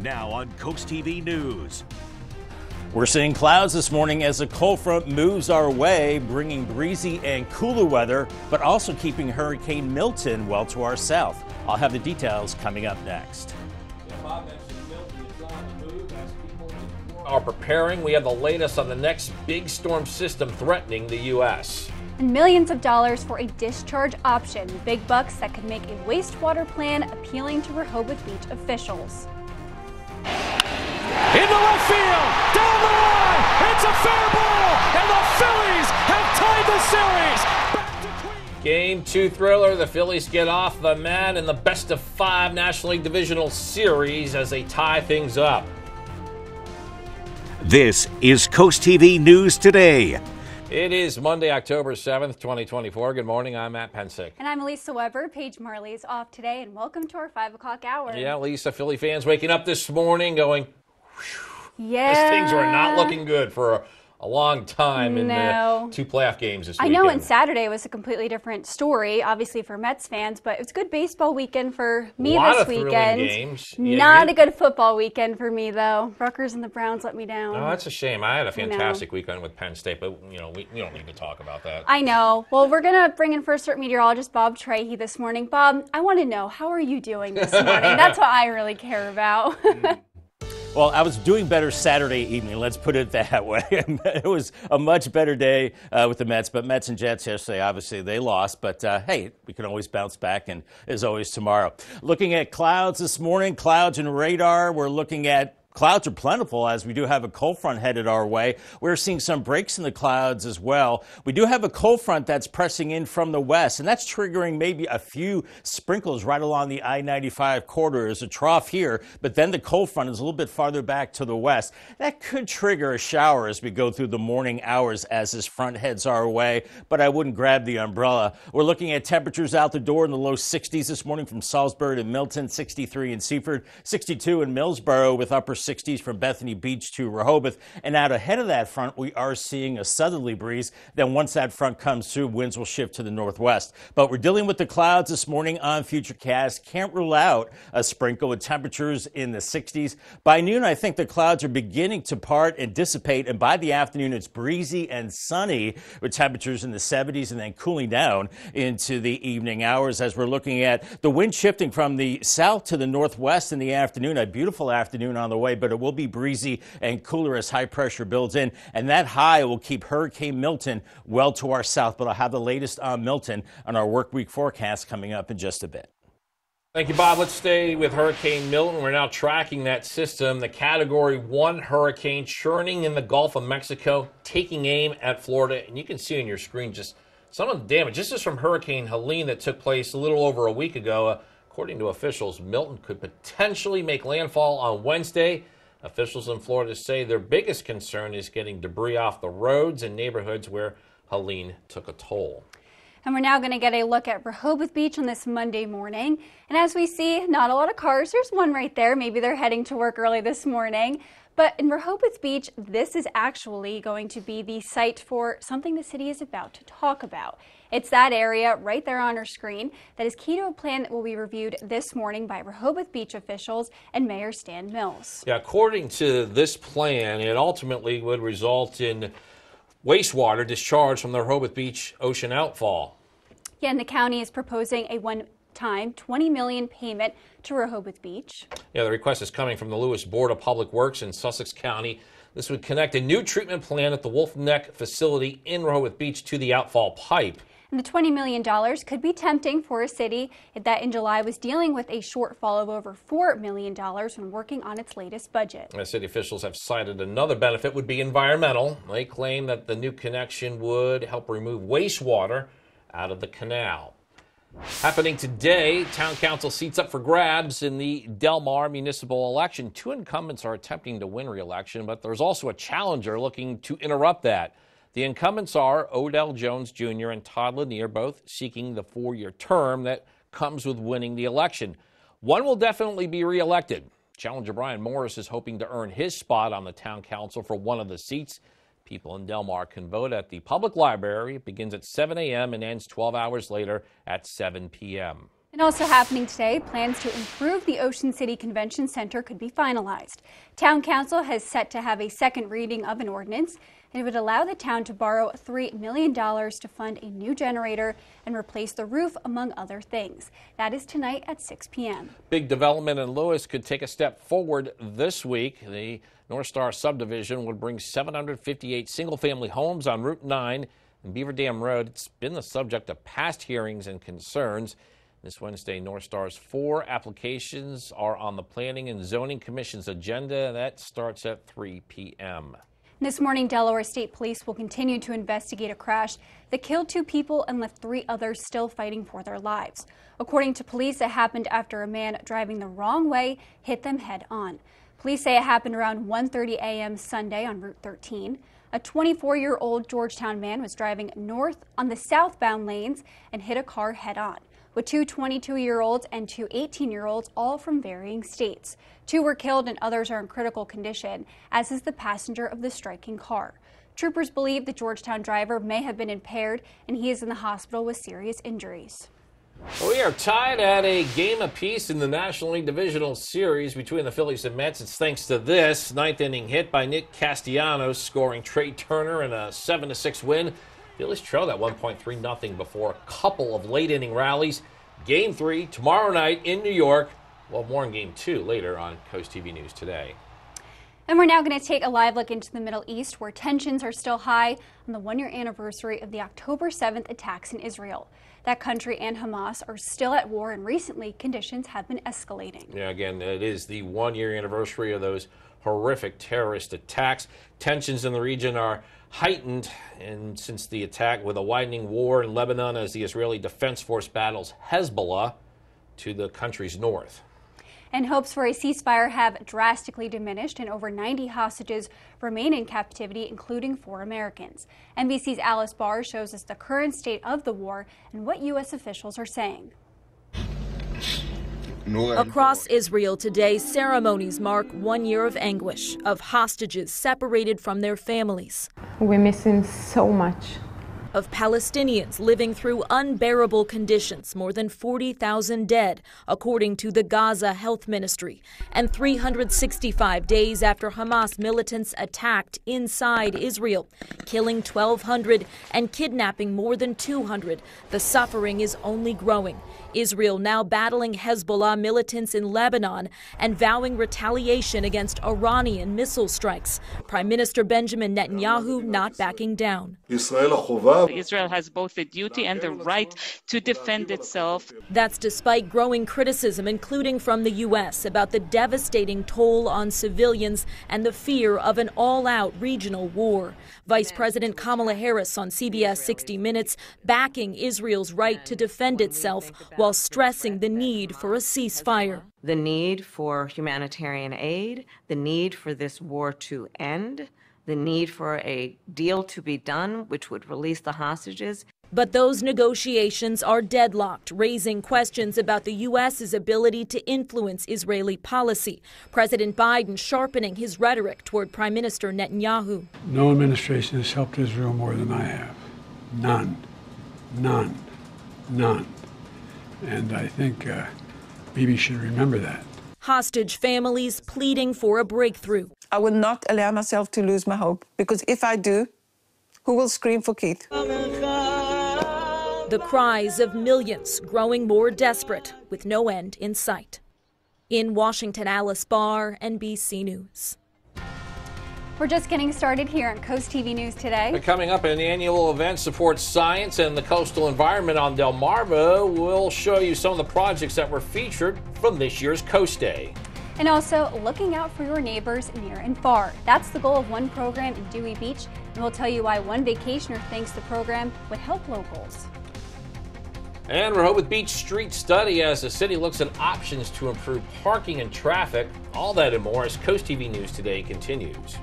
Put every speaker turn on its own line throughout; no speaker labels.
Now on CoastTV News.
We're seeing clouds this morning as a cold front moves our way, bringing breezy and cooler weather, but also keeping Hurricane Milton well to our south. I'll have the details coming up next.
Bob mentioned Milton is on the move as people are preparing. We have the latest on the next big storm system threatening the U.S.
And millions of dollars for a discharge option. Big bucks that could make a wastewater plan appealing to Rehoboth Beach officials.
In the left field, down the line, it's a fair ball, and the Phillies have tied the series. Back to Queens.
Game 2 thriller, the Phillies get off the mat in the best of 5 National League Divisional Series as they tie things up.
This is CoastTV News Today.
It is Monday, October 7th, 2024. Good morning, I'm Matt Pensick.
And I'm Lisa Weber. Paige Marley is off today, and welcome to our 5 o'clock hour.
Yeah, Lisa, Philly fans waking up this morning going,
yeah,
things are not looking good for a long time in the 2 playoff games this weekend.
I know, and Saturday was a completely different story, obviously for Mets fans, but it was a good baseball weekend for me this weekend.
Games.
Not a good football weekend for me, though. Rutgers and the Browns let me down.
Oh, that's a shame. I had a fantastic weekend with Penn State, but we don't need to talk about that.
I know. Well, we're going to bring in First Alert meteorologist Bob Trahey this morning. Bob, I want to know, how are you doing this morning? That's what I really care about.
Well, I was doing better Saturday evening, let's put it that way. It was a much better day with the Mets, but Mets and Jets yesterday, obviously they lost, but hey, we can always bounce back, and as always tomorrow. Looking at clouds this morning, clouds and radar, we're looking at clouds are plentiful as we do have a cold front headed our way. We're seeing some breaks in the clouds as well. We do have a cold front that's pressing in from the west, and that's triggering maybe a few sprinkles right along the I-95 corridor. There's a trough here, but then the cold front is a little bit farther back to the west. That could trigger a shower as we go through the morning hours as this front heads our way, but I wouldn't grab the umbrella. We're looking at temperatures out the door in the low 60s this morning from Salisbury to Milton, 63 in Seaford, 62 in Millsboro with upper 60s from Bethany Beach to Rehoboth. And out ahead of that front, we are seeing a southerly breeze. Then once that front comes through, winds will shift to the northwest. But we're dealing with the clouds this morning on Futurecast. Can't rule out a sprinkle with temperatures in the 60s. By noon, I think the clouds are beginning to part and dissipate. And by the afternoon, it's breezy and sunny with temperatures in the 70s and then cooling down into the evening hours as we're looking at the wind shifting from the south to the northwest in the afternoon. A beautiful afternoon on the way, but it will be breezy and cooler as high pressure builds in, and that high will keep Hurricane Milton well to our south. But I'll have the latest on Milton on our work week forecast coming up in just a bit.
Thank you, Bob. Let's stay with Hurricane Milton. We're now tracking that system, the Category 1 hurricane churning in the Gulf of Mexico, taking aim at Florida. And you can see on your screen just some of the damage. This is from Hurricane Helene that took place a little over a week ago. According to officials, Milton could potentially make landfall on Wednesday. Officials in Florida say their biggest concern is getting debris off the roads and neighborhoods where Helene took a toll.
And we're now going to get a look at Rehoboth Beach on this Monday morning. And as we see, not a lot of cars. There's one right there. Maybe they're heading to work early this morning. But in Rehoboth Beach, this is actually going to be the site for something the city is about to talk about. It's that area right there on our screen that is key to a plan that will be reviewed this morning by Rehoboth Beach officials and Mayor Stan Mills.
Yeah, according to this plan, it ultimately would result in wastewater discharged from the Rehoboth Beach ocean outfall.
Yeah, and the county is proposing a one-time $20 million payment to Rehoboth Beach.
Yeah, the request is coming from the Lewis Board of Public Works in Sussex County. This would connect a new treatment plant at the Wolf Neck facility in Rehoboth Beach to the outfall pipe.
And the $20 million could be tempting for a city that in July was dealing with a shortfall of over $4 million when working on its latest budget.
The city officials have cited another benefit would be environmental. They claim that the new connection would help remove wastewater out of the canal. Happening today, town council seats up for grabs in the Del Mar municipal election. 2 incumbents are attempting to win re-election, but there's also a challenger looking to interrupt that. The incumbents are Odell Jones Jr. and Todd Lanier, both seeking the 4-year term that comes with winning the election. One will definitely be re-elected. Challenger Brian Morris is hoping to earn his spot on the town council for one of the seats. People in Del Mar can vote at the public library. It begins at 7 a.m. and ends 12 hours later at 7 p.m.
And also happening today, plans to improve the Ocean City Convention Center could be finalized. Town Council has set to have a second reading of an ordinance, and it would allow the town to borrow $3 million to fund a new generator and replace the roof, among other things. That is tonight at 6 p.m.
Big development in Lewis could take a step forward this week. The North Star subdivision would bring 758 single-family homes on Route 9 and Beaver Dam Road. It's been the subject of past hearings and concerns. This Wednesday, North Star's 4 applications are on the Planning and Zoning Commission's agenda. That starts at 3 p.m.
This morning, Delaware State Police will continue to investigate a crash that killed 2 people and left 3 others still fighting for their lives. According to police, it happened after a man driving the wrong way hit them head on. Police say it happened around 1:30 a.m. Sunday on Route 13. A 24-year-old Georgetown man was driving north on the southbound lanes and hit a car head on, with 2 22-year-olds and 2 18-year-olds, all from varying states. 2 were killed and others are in critical condition, as is the passenger of the striking car. Troopers believe the Georgetown driver may have been impaired, and he is in the hospital with serious injuries.
We are tied at a game apiece in the National League Divisional Series between the Phillies and Mets. It's thanks to this 9th inning hit by Nick Castellanos, scoring Trey Turner in a 7-6 win. Phillies trailed at 1.3-0 before a couple of late inning rallies. Game 3 tomorrow night in New York. We'll have more in Game 2 later on CoastTV News Today.
And we're now going to take a live look into the Middle East, where tensions are still high on the 1-year anniversary of the October 7th attacks in Israel. That country and Hamas are still at war, and recently conditions have been escalating.
Yeah, again, it is the 1-year anniversary of those horrific terrorist attacks. Tensions in the region are heightened, and since the attack, with a widening war in Lebanon as the Israeli Defense Force battles Hezbollah to the country's north.
And hopes for a ceasefire have drastically diminished, and over 90 hostages remain in captivity, including 4 Americans. NBC's Alice Barr shows us the current state of the war and what U.S. officials are saying.
Across Israel today, ceremonies mark 1 year of anguish, of hostages separated from their families.
We miss him so much.
Of Palestinians living through unbearable conditions, more than 40,000 dead, according to the Gaza Health Ministry. And 365 days after Hamas militants attacked inside Israel, killing 1,200 and kidnapping more than 200, the suffering is only growing. Israel now battling Hezbollah militants in Lebanon and vowing retaliation against Iranian missile strikes. Prime Minister Benjamin Netanyahu not backing down.
Israel has both the duty and the right to defend itself.
That's despite growing criticism, including from the U.S., about the devastating toll on civilians and the fear of an all-out regional war. Vice President Kamala Harris on CBS 60 Minutes backing Israel's right to defend itself while stressing the need for a ceasefire.
The need for humanitarian aid, the need for this war to end, the need for a deal to be done which would release the hostages.
But those negotiations are deadlocked, raising questions about the U.S.'s ability to influence Israeli policy. President Biden sharpening his rhetoric toward Prime Minister Netanyahu.
No administration has helped Israel more than I have. None. None. None. And I think Bibi should remember that.
Hostage families pleading for a breakthrough.
I will not allow myself to lose my hope, because if I do, who will scream for Keith?
The cries of millions growing more desperate with no end in sight. In Washington, Alice Barr, NBC News.
We're just getting started here on CoastTV News Today.
Coming up, an annual event supports science and the coastal environment on Delmarva. We'll show you some of the projects that were featured from this year's Coast Day.
And also looking out for your neighbors near and far. That's the goal of one program in Dewey Beach, and we'll tell you why one vacationer thinks the program would help locals.
And Rehoboth Beach Street Study as the city looks at options to improve parking and traffic. All that and more as CoastTV News Today continues.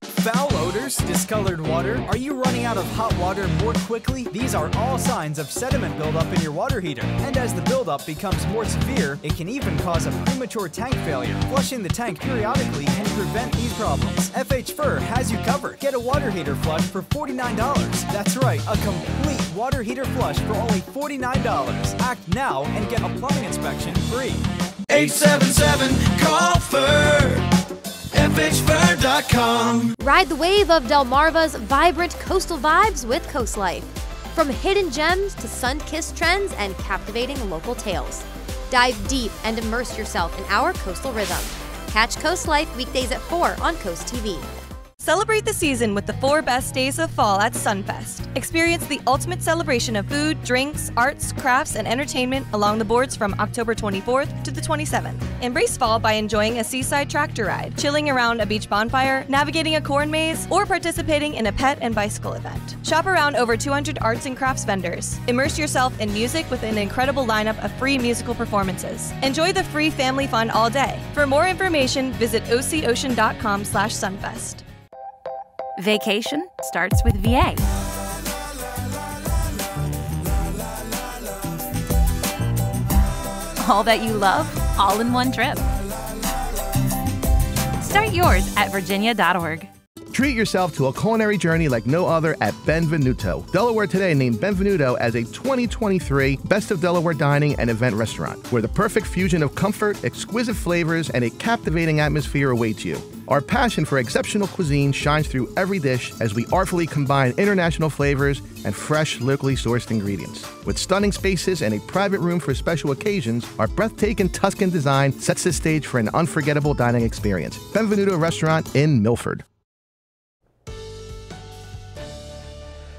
Follow odors, discolored water? Are you running out of hot water more quickly? These are all signs of sediment buildup in your water heater. And as the buildup becomes more severe, it can even cause a premature tank failure. Flushing the tank periodically can prevent these problems. FH Fur has you covered. Get a water heater flush for $49. That's right, a complete water heater flush for only $49. Act now and get a plumbing inspection free.
877-CALL-FUR. FHFur.com.
Ride the wave of Delmarva's vibrant coastal vibes with Coast Life. From hidden gems to sun-kissed trends and captivating local tales. Dive deep and immerse yourself in our coastal rhythm. Catch Coast Life weekdays at 4 on CoastTV.
Celebrate the season with the 4 best days of fall at Sunfest. Experience the ultimate celebration of food, drinks, arts, crafts, and entertainment along the boards from October 24th to the 27th. Embrace fall by enjoying a seaside tractor ride, chilling around a beach bonfire, navigating a corn maze, or participating in a pet and bicycle event. Shop around over 200 arts and crafts vendors. Immerse yourself in music with an incredible lineup of free musical performances. Enjoy the free family fun all day. For more information, visit ococean.com/sunfest.
Vacation starts with VA. All that you love, all in one trip. Start yours at virginia.org.
Treat yourself to a culinary journey like no other at Benvenuto. Delaware Today named Benvenuto as a 2023 Best of Delaware Dining and Event Restaurant, where the perfect fusion of comfort, exquisite flavors, and a captivating atmosphere awaits you. Our passion for exceptional cuisine shines through every dish as we artfully combine international flavors and fresh, locally sourced ingredients. With stunning spaces and a private room for special occasions, our breathtaking Tuscan design sets the stage for an unforgettable dining experience. Benvenuto Restaurant in Milford.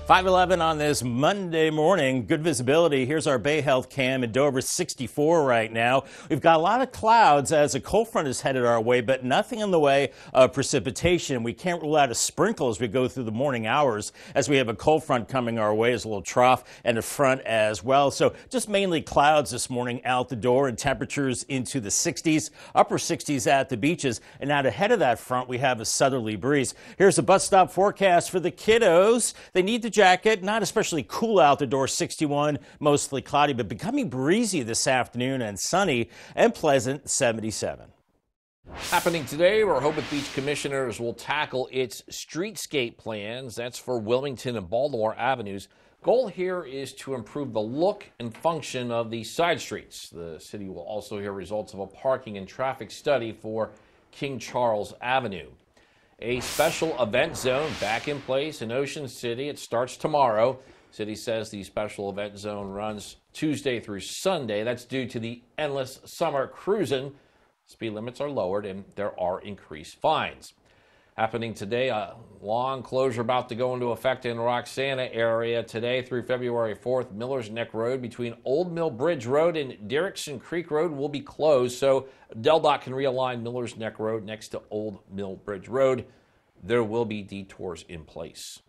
5:11 on this Monday morning. Good visibility. Here's our Bay Health cam in Dover, 64 right now. We've got a lot of clouds as a cold front is headed our way, but nothing in the way of precipitation. We can't rule out a sprinkle as we go through the morning hours, as we have a cold front coming our way as a little trough and a front as well. So just mainly clouds this morning out the door, and temperatures into the 60s, upper 60s at the beaches. And out ahead of that front, we have a southerly breeze. Here's a bus stop forecast for the kiddos. They need to jacket, not especially cool out the door, 61, mostly cloudy, but becoming breezy this afternoon and sunny and pleasant, 77.
Happening today, Rehoboth Beach commissioners will tackle its streetscape plans. That's for Wilmington and Baltimore Avenues. Goal here is to improve the look and function of the side streets. The city will also hear results of a parking and traffic study for King Charles Avenue. A special event zone back in place in Ocean City. It starts tomorrow. City says the special event zone runs Tuesday through Sunday. That's due to the endless summer cruising. Speed limits are lowered and there are increased fines. Happening today, a long closure about to go into effect in Roxana area today through February 4th. Miller's Neck Road between Old Mill Bridge Road and Derrickson Creek Road will be closed, so DelDOT can realign Miller's Neck Road next to Old Mill Bridge Road. There will be detours in place.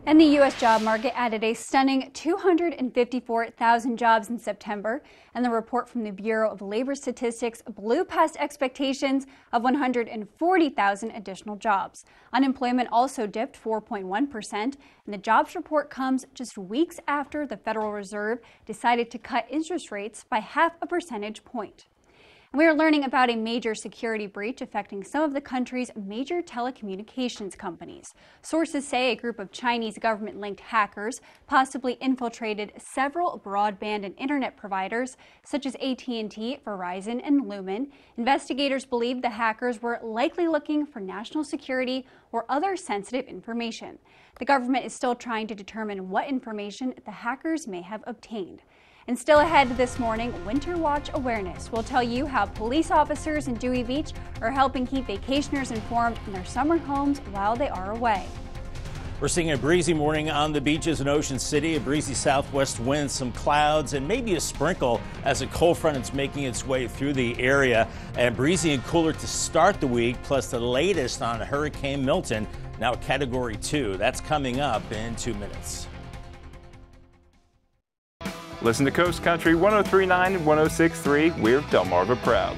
And the U.S. job market added a stunning 254,000 jobs in September, and the report from the Bureau of Labor Statistics blew past expectations of 140,000 additional jobs. Unemployment also dipped 4.1%, and the jobs report comes just weeks after the Federal Reserve decided to cut interest rates by 0.5 percentage point. We are learning about a major security breach affecting some of the country's major telecommunications companies. Sources say a group of Chinese government-linked hackers possibly infiltrated several broadband and internet providers, such as AT&T, Verizon, and Lumen. Investigators believe the hackers were likely looking for national security or other sensitive information. The government is still trying to determine what information the hackers may have obtained. And still ahead this morning, Winter Watch Awareness will tell you how police officers in Dewey Beach are helping keep vacationers informed in their summer homes while they are away.
We're seeing a breezy morning on the beaches in Ocean City, a breezy southwest wind, some clouds, and maybe a sprinkle as a cold front is making its way through the area. And breezy and cooler to start the week, plus the latest on Hurricane Milton, now Category 2. That's coming up in 2 minutes.
Listen to Coast Country 103.9 and 106.3. We're Delmarva proud.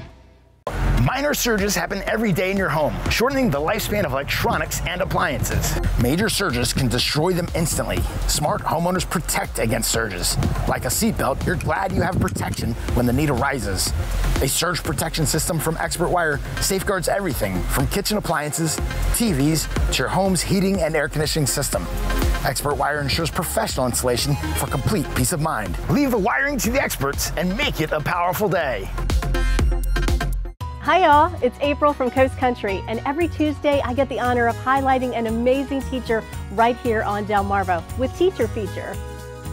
Minor surges happen every day in your home, shortening the lifespan of electronics and appliances. Major surges can destroy them instantly. Smart homeowners protect against surges. Like a seatbelt, you're glad you have protection when the need arises. A surge protection system from Expert Wire safeguards everything from kitchen appliances, TVs, to your home's heating and air conditioning system. Expert Wire ensures professional installation for complete peace of mind. Leave the wiring to the experts and make it a powerful day.
Hi y'all, it's April from Coast Country, and every Tuesday I get the honor of highlighting an amazing teacher right here on Delmarva with Teacher Feature.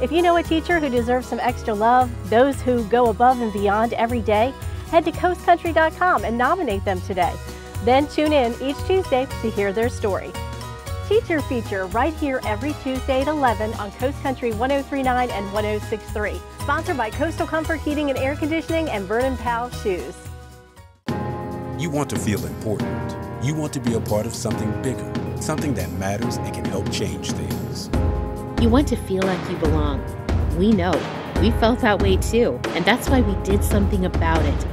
If you know a teacher who deserves some extra love, those who go above and beyond every day, head to coastcountry.com and nominate them today. Then tune in each Tuesday to hear their story. Teacher Feature right here every Tuesday at 11 on Coast Country 103.9 and 106.3. Sponsored by Coastal Comfort Heating and Air Conditioning and Vernon Powell Shoes.
You want to feel important. You want to be a part of something bigger, something that matters and can help change things.
You want to feel like you belong. We know. We felt that way too, and that's why we did something about it.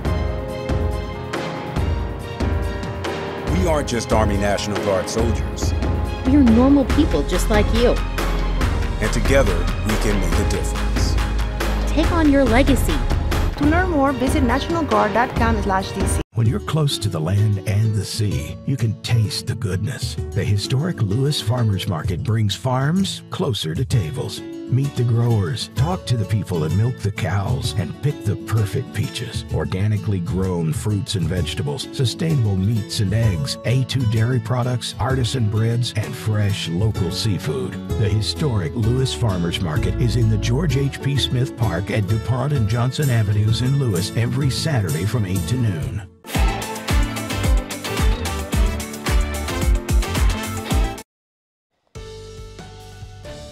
We aren't just Army National Guard soldiers.
We are normal people just like you.
And together, we can make a difference.
Take on your legacy.
To learn more, visit nationalguard.com/DC.
When you're close to the land and the sea, you can taste the goodness. The historic Lewis Farmers Market brings farms closer to tables. Meet the growers, talk to the people that milk the cows, and pick the perfect peaches. Organically grown fruits and vegetables, sustainable meats and eggs, A2 dairy products, artisan breads, and fresh local seafood. The historic Lewis Farmers Market is in the George H.P. Smith Park at DuPont and Johnson Avenues in Lewis every Saturday from 8 to noon.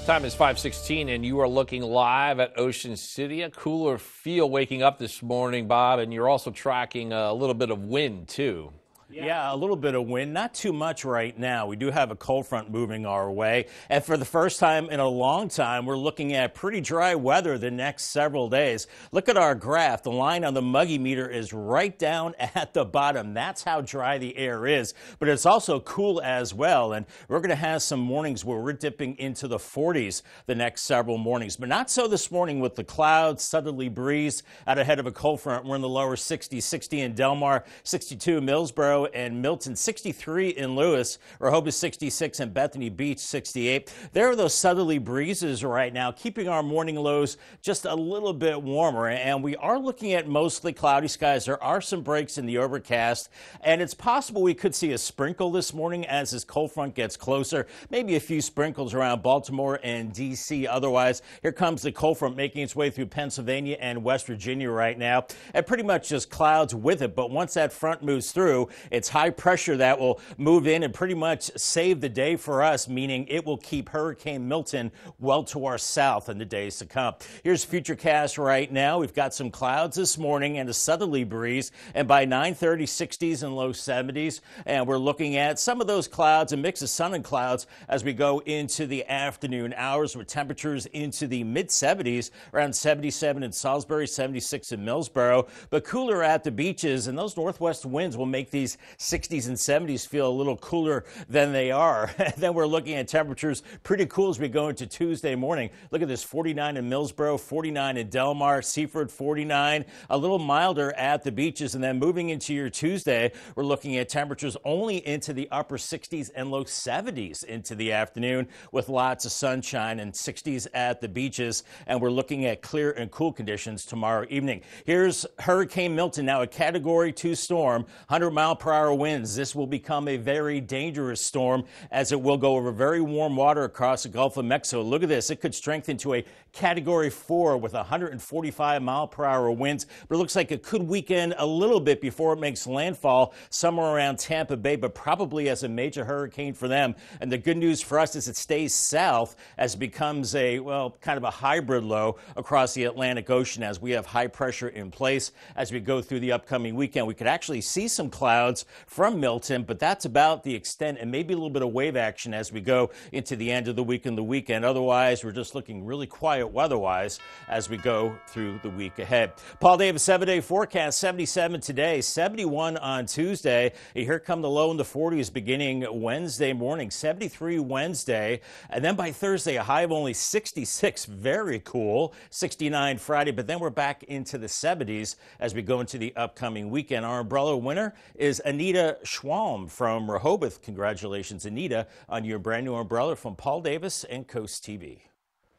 Time is 5:16, and you are looking live at Ocean City. A cooler feel waking up this morning, Bob, and you're also tracking a little bit of wind, too.
Yeah, a little bit of wind, not too much right now. We do have a cold front moving our way, and for the first time in a long time, we're looking at pretty dry weather the next several days. Look at our graph. The line on the Muggy meter is right down at the bottom. That's how dry the air is, but it's also cool as well, and we're going to have some mornings where we're dipping into the 40s the next several mornings, but not so this morning with the clouds, southerly breeze out ahead of a cold front. We're in the lower 60s, 60 in Delmar, 62 in Millsboro, and Milton, 63 in Lewis, Rehoboth 66, and Bethany Beach 68. There are those southerly breezes right now, keeping our morning lows just a little bit warmer, and we are looking at mostly cloudy skies. There are some breaks in the overcast, and it's possible we could see a sprinkle this morning as this cold front gets closer, maybe a few sprinkles around Baltimore and D.C. Otherwise, here comes the cold front making its way through Pennsylvania and West Virginia right now, and pretty much just clouds with it. But once that front moves through, it's high pressure that will move in and pretty much save the day for us, meaning it will keep Hurricane Milton well to our south in the days to come. Here's Futurecast right now. We've got some clouds this morning and a southerly breeze, and by 9:30, 60s and low 70s. And we're looking at some of those clouds, a mix of sun and clouds as we go into the afternoon hours with temperatures into the mid-70s, around 77 in Salisbury, 76 in Millsboro, but cooler at the beaches, and those northwest winds will make these 60s and 70s feel a little cooler than they are. Then we're looking at temperatures pretty cool as we go into Tuesday morning. Look at this, 49 in Millsboro, 49 in Delmar, Seaford 49, a little milder at the beaches. And then moving into your Tuesday, we're looking at temperatures only into the upper 60s and low 70s into the afternoon with lots of sunshine and 60s at the beaches. And we're looking at clear and cool conditions tomorrow evening. Here's Hurricane Milton, now a Category 2 storm, 100-mile-per-hour winds. This will become a very dangerous storm as it will go over very warm water across the Gulf of Mexico. Look at this. It could strengthen to a Category 4 with 145-mile-per-hour winds, but it looks like it could weaken a little bit before it makes landfall somewhere around Tampa Bay, but probably as a major hurricane for them. And the good news for us is it stays south as it becomes a, well, kind of a hybrid low across the Atlantic Ocean as we have high pressure in place. As we go through the upcoming weekend, we could actually see some clouds from Milton, but that's about the extent, and maybe a little bit of wave action as we go into the end of the week and the weekend. Otherwise, we're just looking really quiet weather-wise as we go through the week ahead. Paul Davis 7-day forecast, 77 today, 71 on Tuesday. Here come the low in the 40s beginning Wednesday morning, 73 Wednesday. And then by Thursday, a high of only 66, very cool, 69 Friday. But then we're back into the 70s as we go into the upcoming weekend. Our umbrella winner is Anita Schwalm from Rehoboth. Congratulations, Anita, on your brand new umbrella from Paul Davis and Coast TV.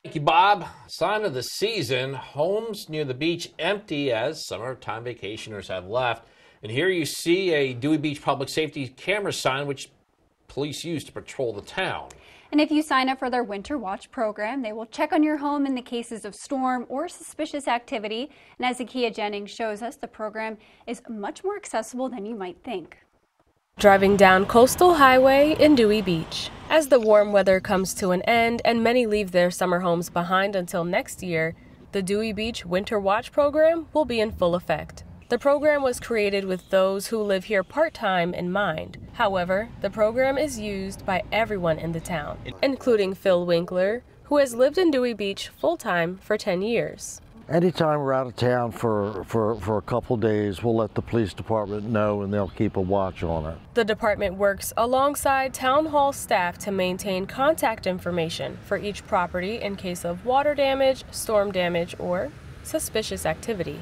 Thank you, Bob. Sign of the season, homes near the beach empty as summertime vacationers have left. And here you see a Dewey Beach public safety camera sign which police use to patrol the town.
And if you sign up for their Winter Watch program, they will check on your home in the cases of storm or suspicious activity. And as Zakia Jennings shows us, the program is much more accessible than you might think.
Driving down Coastal Highway in Dewey Beach. As the warm weather comes to an end and many leave their summer homes behind until next year, the Dewey Beach Winter Watch program will be in full effect. The program was created with those who live here part-time in mind. However, the program is used by everyone in the town, including Phil Winkler, who has lived in Dewey Beach full-time for 10 years.
Anytime we're out of town for a couple days, we'll let the police department know and they'll keep a watch on it.
The department works alongside town hall staff to maintain contact information for each property in case of water damage, storm damage, or suspicious activity.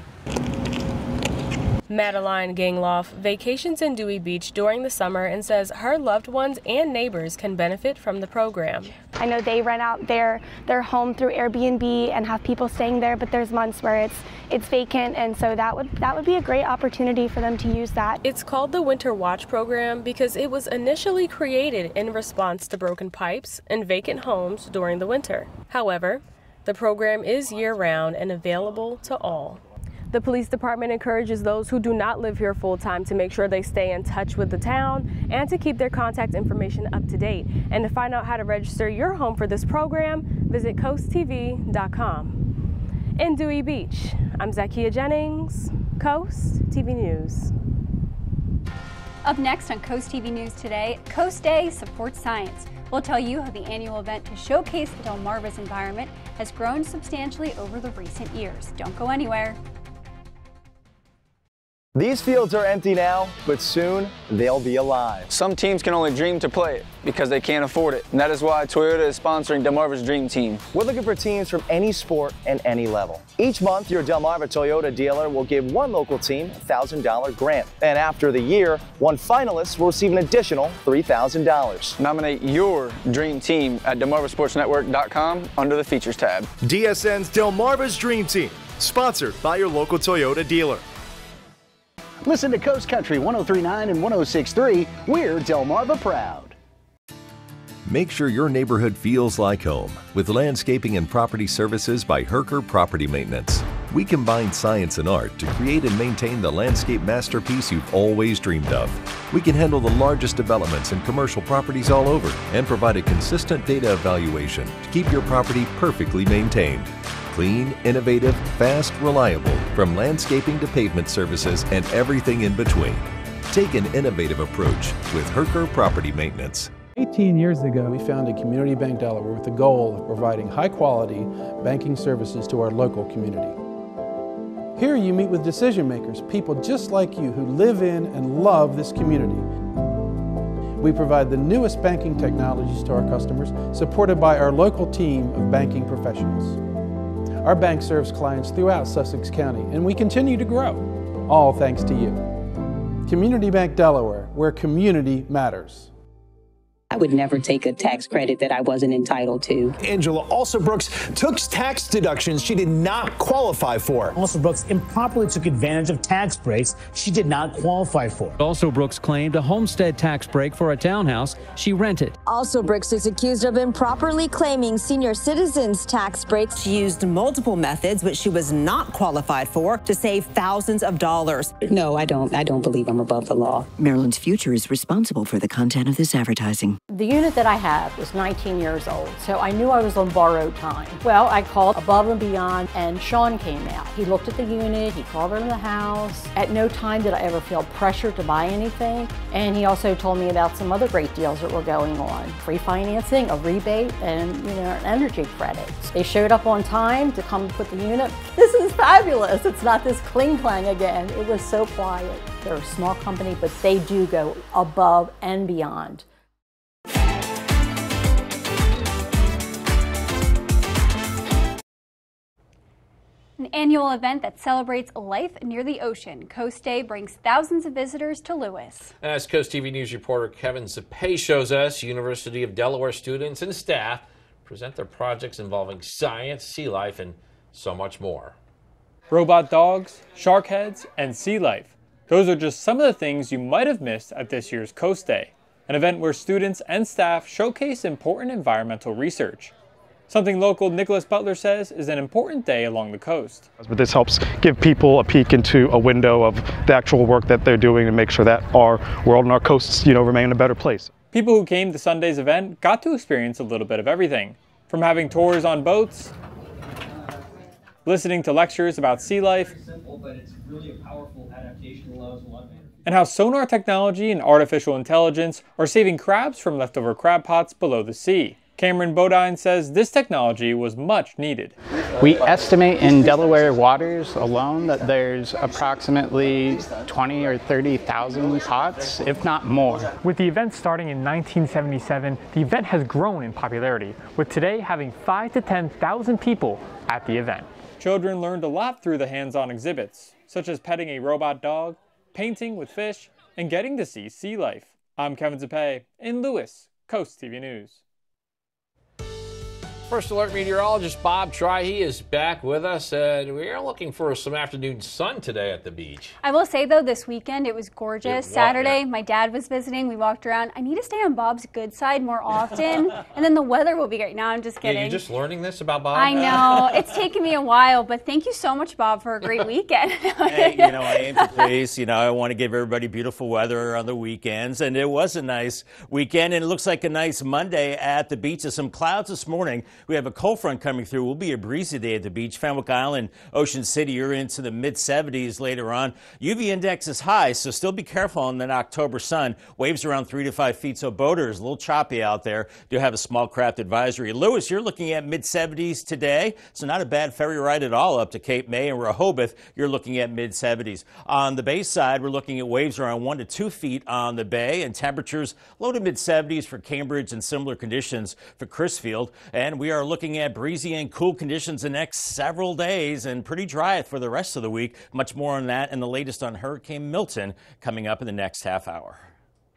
Madeline Gangloff vacations in Dewey Beach during the summer and says her loved ones and neighbors can benefit from the program.
I know they rent out their home through Airbnb and have people staying there, but there's months where it's vacant, and so that would be a great opportunity for them to use that.
It's called the Winter Watch program because it was initially created in response to broken pipes and vacant homes during the winter. However, the program is year-round and available to all. The police department encourages those who do not live here full-time to make sure they stay in touch with the town and to keep their contact information up to date. And to find out how to register your home for this program, visit CoastTV.com. In Dewey Beach, I'm Zakia Jennings, Coast TV News.
Up next on Coast TV News today, Coast Day supports science. We'll tell you how the annual event to showcase Delmarva's environment has grown substantially over the recent years. Don't go anywhere.
These fields are empty now, but soon they'll be alive.
Some teams can only dream to play it because they can't afford it. And that is why Toyota is sponsoring Delmarva's Dream Team.
We're looking for teams from any sport and any level. Each month, your Delmarva Toyota dealer will give one local team a $1,000 grant. And after the year, one finalist will receive an additional $3,000.
Nominate your dream team at DelmarvaSportsNetwork.com under the Features tab.
DSN's Delmarva's Dream Team, sponsored by your local Toyota dealer.
Listen to Coast Country 103.9 and 106.3. We're Delmarva proud.
Make sure your neighborhood feels like home with landscaping and property services by Herker Property Maintenance. We combine science and art to create and maintain the landscape masterpiece you've always dreamed of. We can handle the largest developments and commercial properties all over and provide a consistent data evaluation to keep your property perfectly maintained. Clean, innovative, fast, reliable, from landscaping to pavement services and everything in between. Take an innovative approach with Herker Property Maintenance.
18 years ago, we founded Community Bank Delaware with the goal of providing high-quality banking services to our local community. Here you meet with decision makers, people just like you who live in and love this community. We provide the newest banking technologies to our customers, supported by our local team of banking professionals. Our bank serves clients throughout Sussex County, and we continue to grow, all thanks to you. Community Bank Delaware, where community matters.
I would never take a tax credit that I wasn't entitled to.
Angela Alsobrooks took tax deductions she did not qualify for.
Alsobrooks improperly took advantage of tax breaks she did not qualify for.
Alsobrooks claimed a homestead tax break for a townhouse she rented.
Alsobrooks is accused of improperly claiming senior citizens tax breaks.
She used multiple methods which she was not qualified for to save thousands of dollars.
No, I don't believe I'm above the law.
Maryland's Future is responsible for the content of this advertising.
home.
The unit that I have was 19 years old, so I knew I was on borrowed time. Well, I called Above and Beyond, and Sean came out. He looked at the unit, he called around the house. At no time did I ever feel pressure to buy anything, and he also told me about some other great deals that were going on. Free financing, a rebate, and an energy credit. They showed up on time to come put the unit. This is fabulous. It's not this cling clang again. It was so quiet. They're a small company, but they do go above and beyond.
An annual event that celebrates life near the ocean, Coast Day brings thousands of visitors to Lewis.
As Coast TV News reporter Kevin Zapay shows us, University of Delaware students and staff present their projects involving science, sea life, and so much more.
Robot dogs, shark heads, and sea life. Those are just some of the things you might have missed at this year's Coast Day, an event where students and staff showcase important environmental research. Something local Nicholas Butler says is an important day along the coast.
But this helps give people a peek into a window of the actual work that they're doing and make sure that our world and our coasts, remain a better place.
People who came to Sunday's event got to experience a little bit of everything, from having tours on boats, listening to lectures about sea life, and how sonar technology and artificial intelligence are saving crabs from leftover crab pots below the sea. Cameron Bodine says this technology was much needed.
We estimate in Delaware waters alone that there's approximately 20 or 30,000 pots, if not more.
With the event starting in 1977, the event has grown in popularity, with today having 5,000 to 10,000 people at the event. Children learned a lot through the hands-on exhibits, such as petting a robot dog, painting with fish, and getting to see sea life. I'm Kevin Zapay in Lewis, Coast TV News.
First Alert meteorologist Bob Tryhe is back with us, and we are looking for some afternoon sun today at the beach.
I will say, though, this weekend it was gorgeous. Saturday, my dad was visiting. We walked around. I need to stay on Bob's good side more often, and then the weather will be great. No, I'm just kidding.
Yeah, you're just learning this about Bob?
I know. It's taken me a while, but thank you so much, Bob, for a great weekend.
Hey, I aim to please. I want to give everybody beautiful weather on the weekends, and it was a nice weekend, and it looks like a nice Monday at the beach. There's some clouds this morning. We have a cold front coming through. It will be a breezy day at the beach. Fenwick Island, Ocean City, you're into the mid-70s later on. UV index is high, so still be careful in that October sun. Waves around 3 to 5 feet, so boaters, a little choppy out there. Do have a small craft advisory. Lewis, you're looking at mid-70s today, so not a bad ferry ride at all up to Cape May. And Rehoboth, you're looking at mid-70s. On the bay side, we're looking at waves around 1 to 2 feet on the bay, and temperatures low to mid-70s for Cambridge and similar conditions for Crisfield. And we are looking at breezy and cool conditions the next several days and pretty dry for the rest of the week. Much more on that and the latest on Hurricane Milton coming up in the next half hour.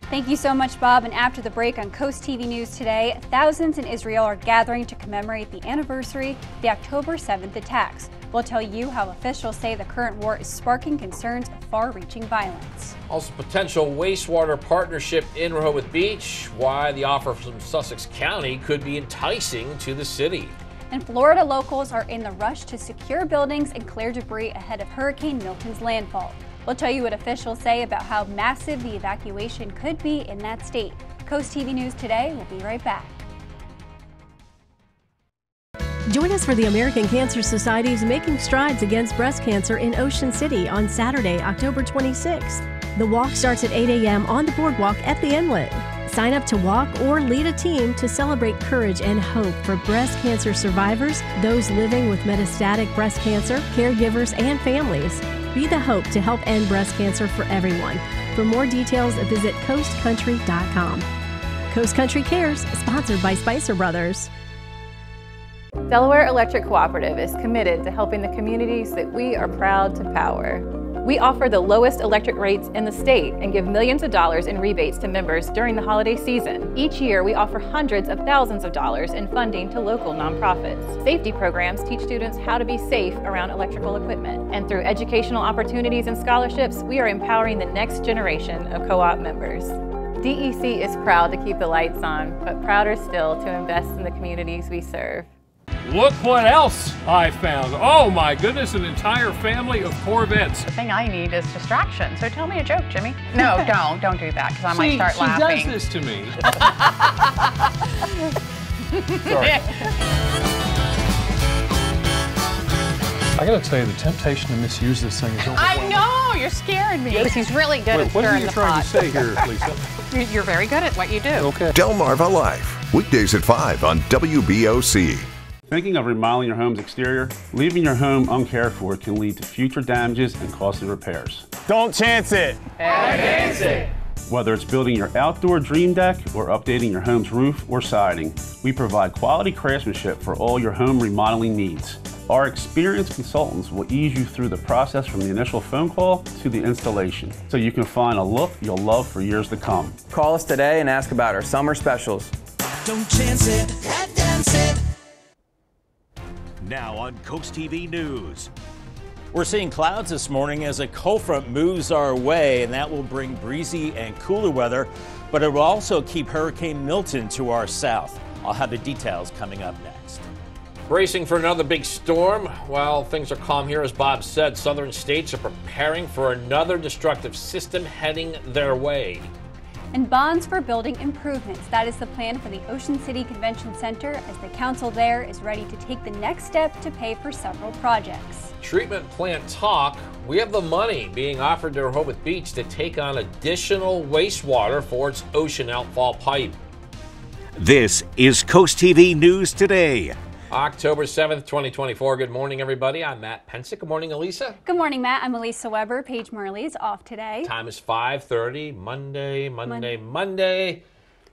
Thank you so much, Bob. And after the break on Coast TV News today, thousands in Israel are gathering to commemorate the anniversary of the October 7th attacks. We'll tell you how officials say the current war is sparking concerns of far-reaching violence.
Also, potential wastewater partnership in Rehoboth Beach, why the offer from Sussex County could be enticing to the city.
And Florida locals are in the rush to secure buildings and clear debris ahead of Hurricane Milton's landfall. We'll tell you what officials say about how massive the evacuation could be in that state. Coast TV News today. We'll be right back.
Join us for the American Cancer Society's Making Strides Against Breast Cancer in Ocean City on Saturday, October 26th. The walk starts at 8 a.m. on the boardwalk at the inlet. Sign up to walk or lead a team to celebrate courage and hope for breast cancer survivors, those living with metastatic breast cancer, caregivers, and families. Be the hope to help end breast cancer for everyone. For more details, visit coastcountry.com. Coast Country Cares, sponsored by Spicer Brothers.
Delaware Electric Cooperative is committed to helping the communities that we are proud to power. We offer the lowest electric rates in the state and give millions of dollars in rebates to members during the holiday season. Each year, we offer hundreds of thousands of dollars in funding to local nonprofits. Safety programs teach students how to be safe around electrical equipment. And through educational opportunities and scholarships, we are empowering the next generation of co-op members. DEC is proud to keep the lights on, but prouder still to invest in the communities we serve.
Look what else I found. Oh my goodness, an entire family of Corvettes.
The thing I need is distraction. So tell me a joke, Jimmy. No, don't do that, because I might start laughing.
She does this to me.
Sorry.
I gotta tell you, the temptation to misuse this thing is overwhelming.
I know, you're scaring me. Because he's really good at stirring the pot.
What are you trying to say here, Lisa?
You're very good at what you do.
Okay.
Delmarva Life, weekdays at 5 on WBOC.
Thinking of remodeling your home's exterior? Leaving your home uncared for can lead to future damages and costly repairs.
Don't chance it.
Advance it. Whether it's building your outdoor dream deck or updating your home's roof or siding, we provide quality craftsmanship for all your home remodeling needs. Our experienced consultants will ease you through the process from the initial phone call to the installation, so you can find a look you'll love for years to come.
Call us today and ask about our summer specials.
Don't chance it, advance it.
Now on CoastTV News.
We're seeing clouds this morning as a cold front moves our way, and that will bring breezy and cooler weather, but it will also keep Hurricane Milton to our south. I'll have the details coming up next.
Bracing for another big storm. While things are calm here, as Bob said, southern states are preparing for another destructive system heading their way.
And bonds for building improvements. That is the plan for the Ocean City Convention Center, as the council there is ready to take the next step to pay for several projects.
Treatment plant talk. We have the money being offered to Rehoboth Beach to take on additional wastewater for its ocean outfall pipe.
This is CoastTV News Today.
October 7th, 2024. Good morning, everybody. I'm Matt Pensick. Good morning, Elisa.
Good morning, Matt. I'm Elisa Weber. Paige Marley is off today.
Time is 5:30. Monday.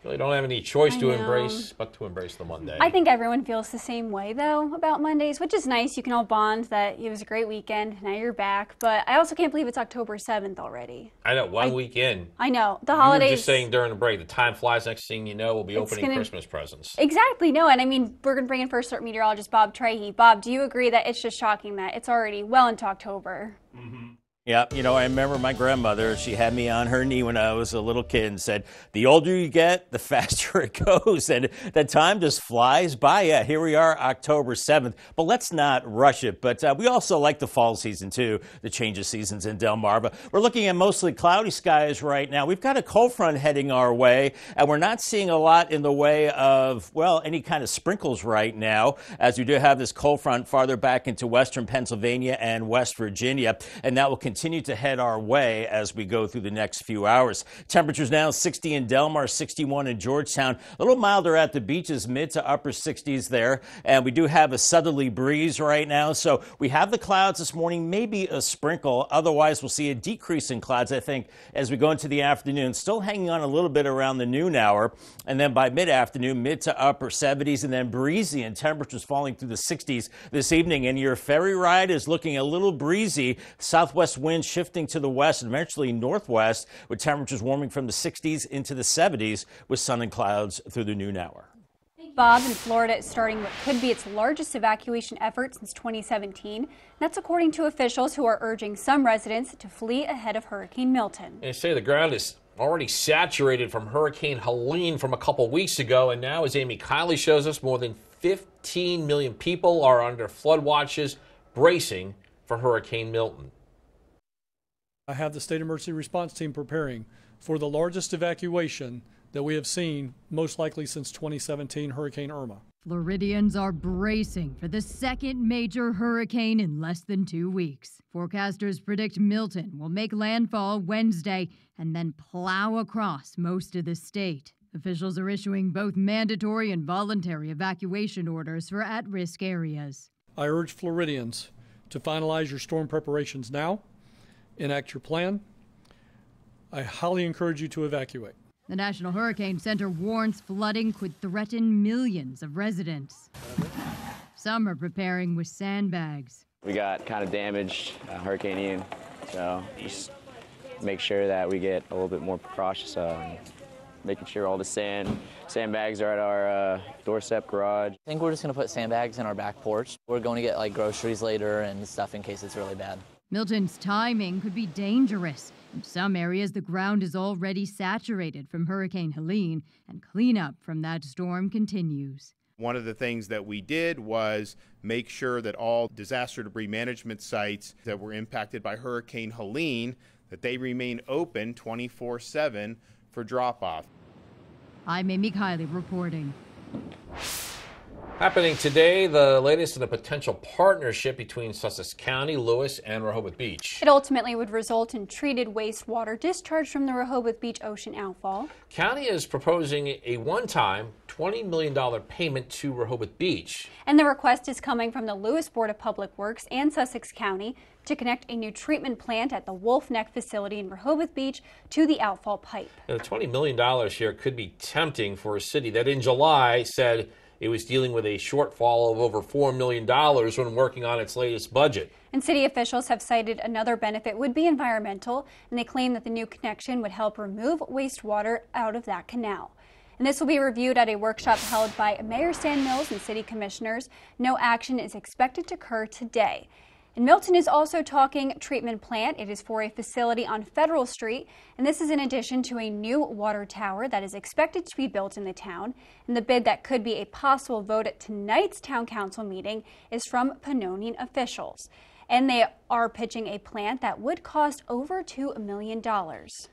Really don't have any choice to embrace but to embrace the Monday.
I think everyone feels the same way, though, about Mondays, which is nice. You can all bond that it was a great weekend. Now you're back. But I also can't believe it's October 7th already.
I know, one week in.
I know. The holidays.
You were just saying during the break, the time flies. Next thing you know, we'll be opening Christmas presents.
Exactly. No, and I mean, we're going to bring in first alert meteorologist Bob Trahey. Bob, do you agree that it's just shocking that it's already well into October?
Mm-hmm. Yeah, you know, I remember my grandmother, she had me on her knee when I was a little kid and said, the older you get, the faster it goes. And the time just flies by. Yeah, here we are, October 7th. But let's not rush it. But we also like the fall season, too, the change of seasons in Delmarva. We're looking at mostly cloudy skies right now. We've got a cold front heading our way, and we're not seeing a lot in the way of, well, any kind of sprinkles right now, as we do have this cold front farther back into western Pennsylvania and West Virginia, and that will continue to head our way as we go through the next few hours. Temperatures now 60 in Delmar, 61 in Georgetown. A little milder at the beaches, mid to upper 60s there. And we do have a southerly breeze right now. So we have the clouds this morning, maybe a sprinkle. Otherwise, we'll see a decrease in clouds, I think, as we go into the afternoon. Still hanging on a little bit around the noon hour. And then by mid-afternoon, mid to upper 70s, and then breezy and temperatures falling through the 60s this evening. And your ferry ride is looking a little breezy. Southwest winds shifting to the west and eventually northwest, with temperatures warming from the 60s into the 70s with sun and clouds through the noon hour.
Bob, in Florida is starting what could be its largest evacuation effort since 2017. That's according to officials who are urging some residents to flee ahead of Hurricane Milton.
They say the ground is already saturated from Hurricane Helene from a couple weeks ago, and now, as Amy Kiley shows us, more than 15 million people are under flood watches, bracing for Hurricane Milton.
I have the state emergency response team preparing for the largest evacuation that we have seen, most likely since 2017 Hurricane Irma.
Floridians are bracing for the second major hurricane in less than 2 weeks. Forecasters predict Milton will make landfall Wednesday and then plow across most of the state. Officials are issuing both mandatory and voluntary evacuation orders for at-risk areas.
I urge Floridians to finalize your storm preparations now. Enact your plan. I highly encourage you to evacuate.
The National Hurricane Center warns flooding could threaten millions of residents. Some are preparing with sandbags.
We got kind of damaged Hurricane Ian, so just make sure that we get a little bit more precautious, making sure all the sandbags are at our doorstep garage.
I think we're just going to put sandbags in our back porch. We're going to get like groceries later and stuff in case it's really bad.
Milton's timing could be dangerous. In some areas, the ground is already saturated from Hurricane Helene, and cleanup from that storm continues.
One of the things that we did was make sure that all disaster debris management sites that were impacted by Hurricane Helene, that they remain open 24/7 for drop-off.
I'm Amy Kiley reporting.
Happening today, the latest in a potential partnership between Sussex County, Lewis, and Rehoboth Beach.
It ultimately would result in treated wastewater discharged from the Rehoboth Beach ocean outfall.
County is proposing a one-time $20 million payment to Rehoboth Beach.
And the request is coming from the Lewis Board of Public Works and Sussex County to connect a new treatment plant at the Wolf Neck facility in Rehoboth Beach to the outfall pipe.
Now, the $20 million here could be tempting for a city that in July said it was dealing with a shortfall of over $4 million when working on its latest budget.
And city officials have cited another benefit would be environmental, and they claim that the new connection would help remove wastewater out of that canal. And this will be reviewed at a workshop held by Mayor Stan Mills and city commissioners. No action is expected to occur today. And Milton is also talking treatment plant. It is for a facility on Federal Street, and this is in addition to a new water tower that is expected to be built in the town. And the bid that could be a possible vote at tonight's town council meeting is from Pannonian officials. And they are pitching a plant that would cost over $2 million.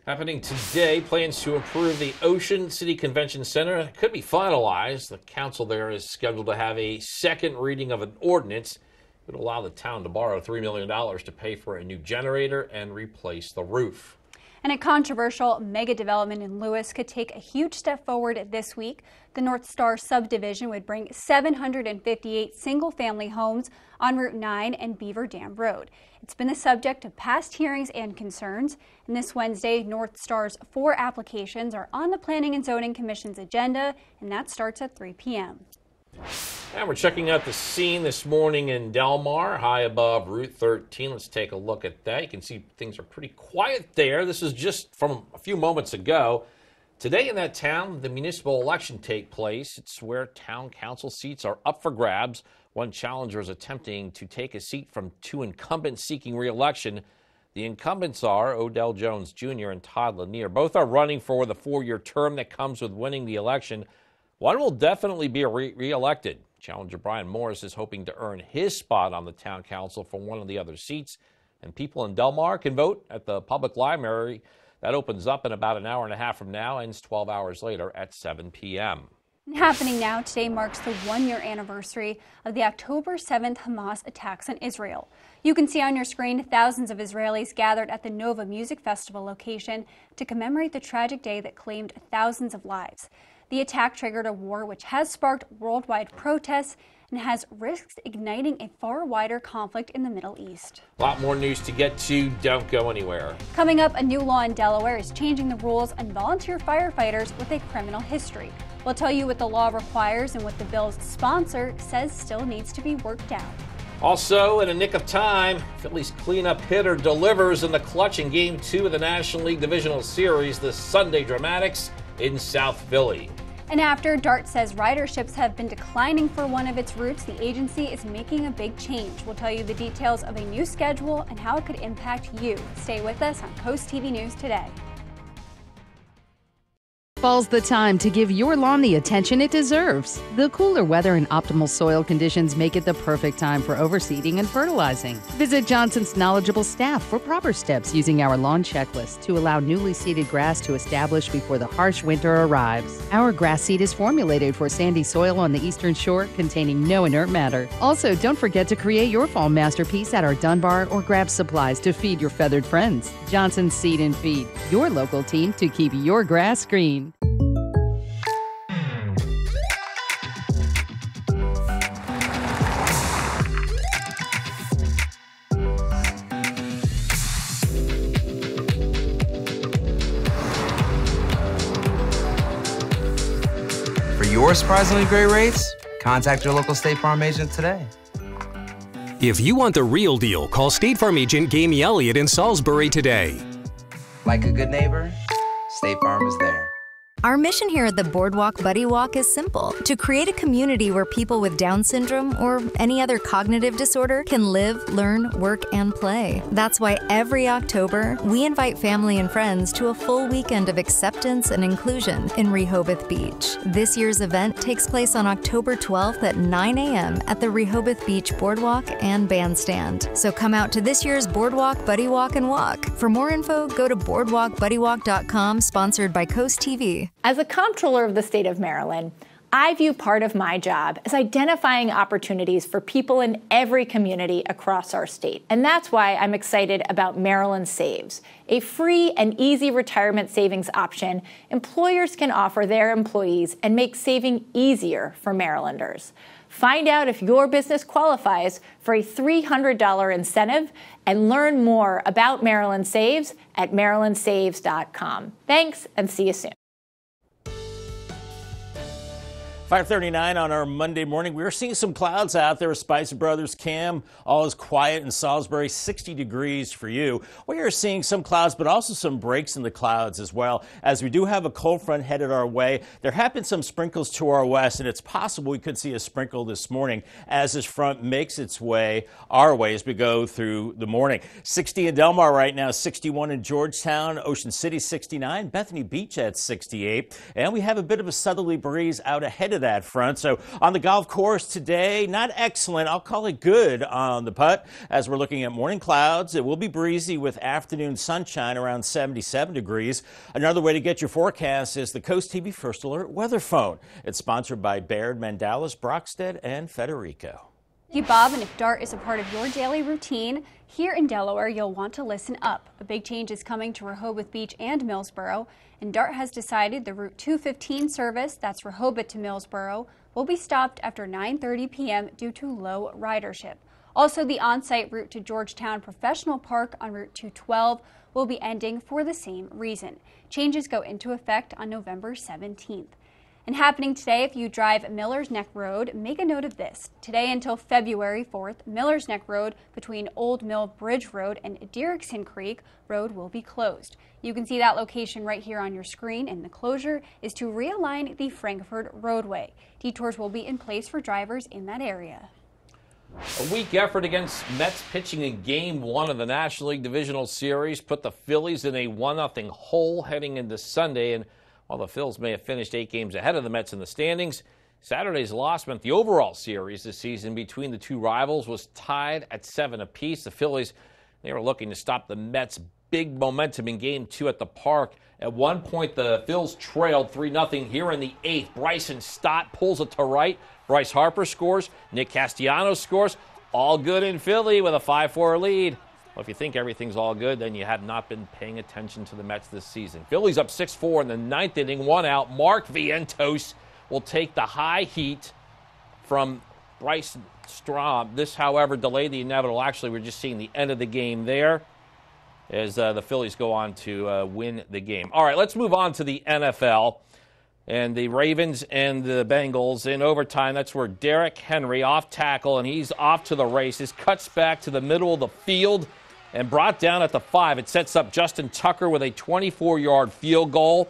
Happening today, plans to improve the Ocean City Convention Center could be finalized. The council there is scheduled to have a second reading of an ordinance. It would allow the town to borrow $3 million to pay for a new generator and replace the roof.
And a controversial mega development in Lewis could take a huge step forward this week. The North Star subdivision would bring 758 single-family homes on Route 9 and Beaver Dam Road. It's been the subject of past hearings and concerns. And this Wednesday, North Star's 4 applications are on the Planning and Zoning Commission's agenda, and that starts at 3 p.m.
And we're checking out the scene this morning in Del Mar, high above Route 13. Let's take a look at that. You can see things are pretty quiet there. This is just from a few moments ago. Today in that town, the municipal election take place. It's where town council seats are up for grabs. One challenger is attempting to take a seat from 2 incumbents seeking re-election. The incumbents are Odell Jones Jr. and Todd Lanier. Both are running for the 4-year term that comes with winning the election. One will definitely be re-elected. Challenger Brian Morris is hoping to earn his spot on the town council for one of the other seats. And people in Del Mar can vote at the public library. That opens up in about an hour and a half from now, ends 12 hours later at 7 p.m.
Happening now, today marks the 1-year anniversary of the October 7th Hamas attacks on Israel. You can see on your screen thousands of Israelis gathered at the Nova Music Festival location to commemorate the tragic day that claimed thousands of lives. The attack triggered a war which has sparked worldwide protests and has risked igniting a far wider conflict in the Middle East.
A lot more news to get to. Don't go anywhere.
Coming up, a new law in Delaware is changing the rules on volunteer firefighters with a criminal history. We'll tell you what the law requires and what the bill's sponsor says still needs to be worked out.
Also, in a nick of time, Phillies cleanup hitter delivers in the clutch in Game 2 of the National League Divisional Series, the Sunday Dramatics in South Philly.
And after DART says riderships have been declining for one of its routes, the agency is making a big change. We'll tell you the details of a new schedule and how it could impact you. Stay with us on CoastTV News Today.
Fall's the time to give your lawn the attention it deserves. The cooler weather and optimal soil conditions make it the perfect time for overseeding and fertilizing. Visit Johnson's knowledgeable staff for proper steps using our lawn checklist to allow newly seeded grass to establish before the harsh winter arrives. Our grass seed is formulated for sandy soil on the eastern shore containing no inert matter. Also, don't forget to create your fall masterpiece at our Dunbar or grab supplies to feed your feathered friends. Johnson's Seed and Feed, your local team to keep your grass green.
For your surprisingly great rates, contact your local State Farm agent today.
If you want the real deal, call State Farm agent Gamey Elliott in Salisbury today.
Like a good neighbor, State Farm is there.
Our mission here at the Boardwalk Buddy Walk is simple: to create a community where people with Down syndrome or any other cognitive disorder can live, learn, work, and play. That's why every October, we invite family and friends to a full weekend of acceptance and inclusion in Rehoboth Beach. This year's event takes place on October 12th at 9 a.m. at the Rehoboth Beach Boardwalk and Bandstand. So come out to this year's Boardwalk Buddy Walk and Walk. For more info, go to boardwalkbuddywalk.com, sponsored by CoastTV.
As a comptroller of the state of Maryland, I view part of my job as identifying opportunities for people in every community across our state. And that's why I'm excited about Maryland Saves, a free and easy retirement savings option employers can offer their employees and make saving easier for Marylanders. Find out if your business qualifies for a $300 incentive and learn more about Maryland Saves at marylandsaves.com. Thanks, and see you soon.
5:39 on our Monday morning. We're seeing some clouds out there. Spicer Brothers, Cam, all is quiet in Salisbury, 60 degrees for you. We are seeing some clouds, but also some breaks in the clouds as well, as we do have a cold front headed our way. There have been some sprinkles to our west, and it's possible we could see a sprinkle this morning as this front makes its way our way as we go through the morning. 60 in Del Mar right now, 61 in Georgetown, Ocean City 69, Bethany Beach at 68, and we have a bit of a southerly breeze out ahead of that front. So on the golf course today, not excellent. I'll call it good on the putt as we're looking at morning clouds. It will be breezy with afternoon sunshine around 77 degrees. Another way to get your forecast is the CoastTV First Alert Weather Phone. It's sponsored by Baird, Mandalis, Brockstead, and Federico.
Thank you, Bob. And if DART is a part of your daily routine, here in Delaware, you'll want to listen up. A big change is coming to Rehoboth Beach and Millsboro, and DART has decided the Route 215 service, that's Rehoboth to Millsboro, will be stopped after 9:30 p.m. due to low ridership. Also, the on-site route to Georgetown Professional Park on Route 212 will be ending for the same reason. Changes go into effect on November 17th. And happening today, if you drive Miller's Neck Road, make a note of this. Today until February 4th, Miller's Neck Road between Old Mill Bridge Road and Derrickson Creek Road will be closed. You can see that location right here on your screen, and the closure is to realign the Frankford roadway. Detours will be in place for drivers in that area.
A weak effort against Mets pitching in Game 1 of the National League Divisional Series put the Phillies in a 1-0 hole heading into Sunday, and while the Phils may have finished 8 games ahead of the Mets in the standings, Saturday's loss meant the overall series this season between the two rivals was tied at 7 apiece. The Phillies, they were looking to stop the Mets' big momentum in Game 2 at the Park. At one point, the Phils trailed 3-0 here in the 8th. Bryson Stott pulls it to right. Bryce Harper scores. Nick Castellanos scores. All good in Philly with a 5-4 lead. Well, if you think everything's all good, then you have not been paying attention to the Mets this season. Phillies up 6-4 in the 9th inning, 1 out. Mark Vientos will take the high heat from Bryce Strahm. This, however, delayed the inevitable. Actually, we're just seeing the end of the game there as the Phillies go on to win the game. All right, let's move on to the NFL. And the Ravens and the Bengals in overtime. That's where Derrick Henry off tackle, and he's off to the races. Cuts back to the middle of the field and brought down at the 5. It sets up Justin Tucker with a 24-yard field goal.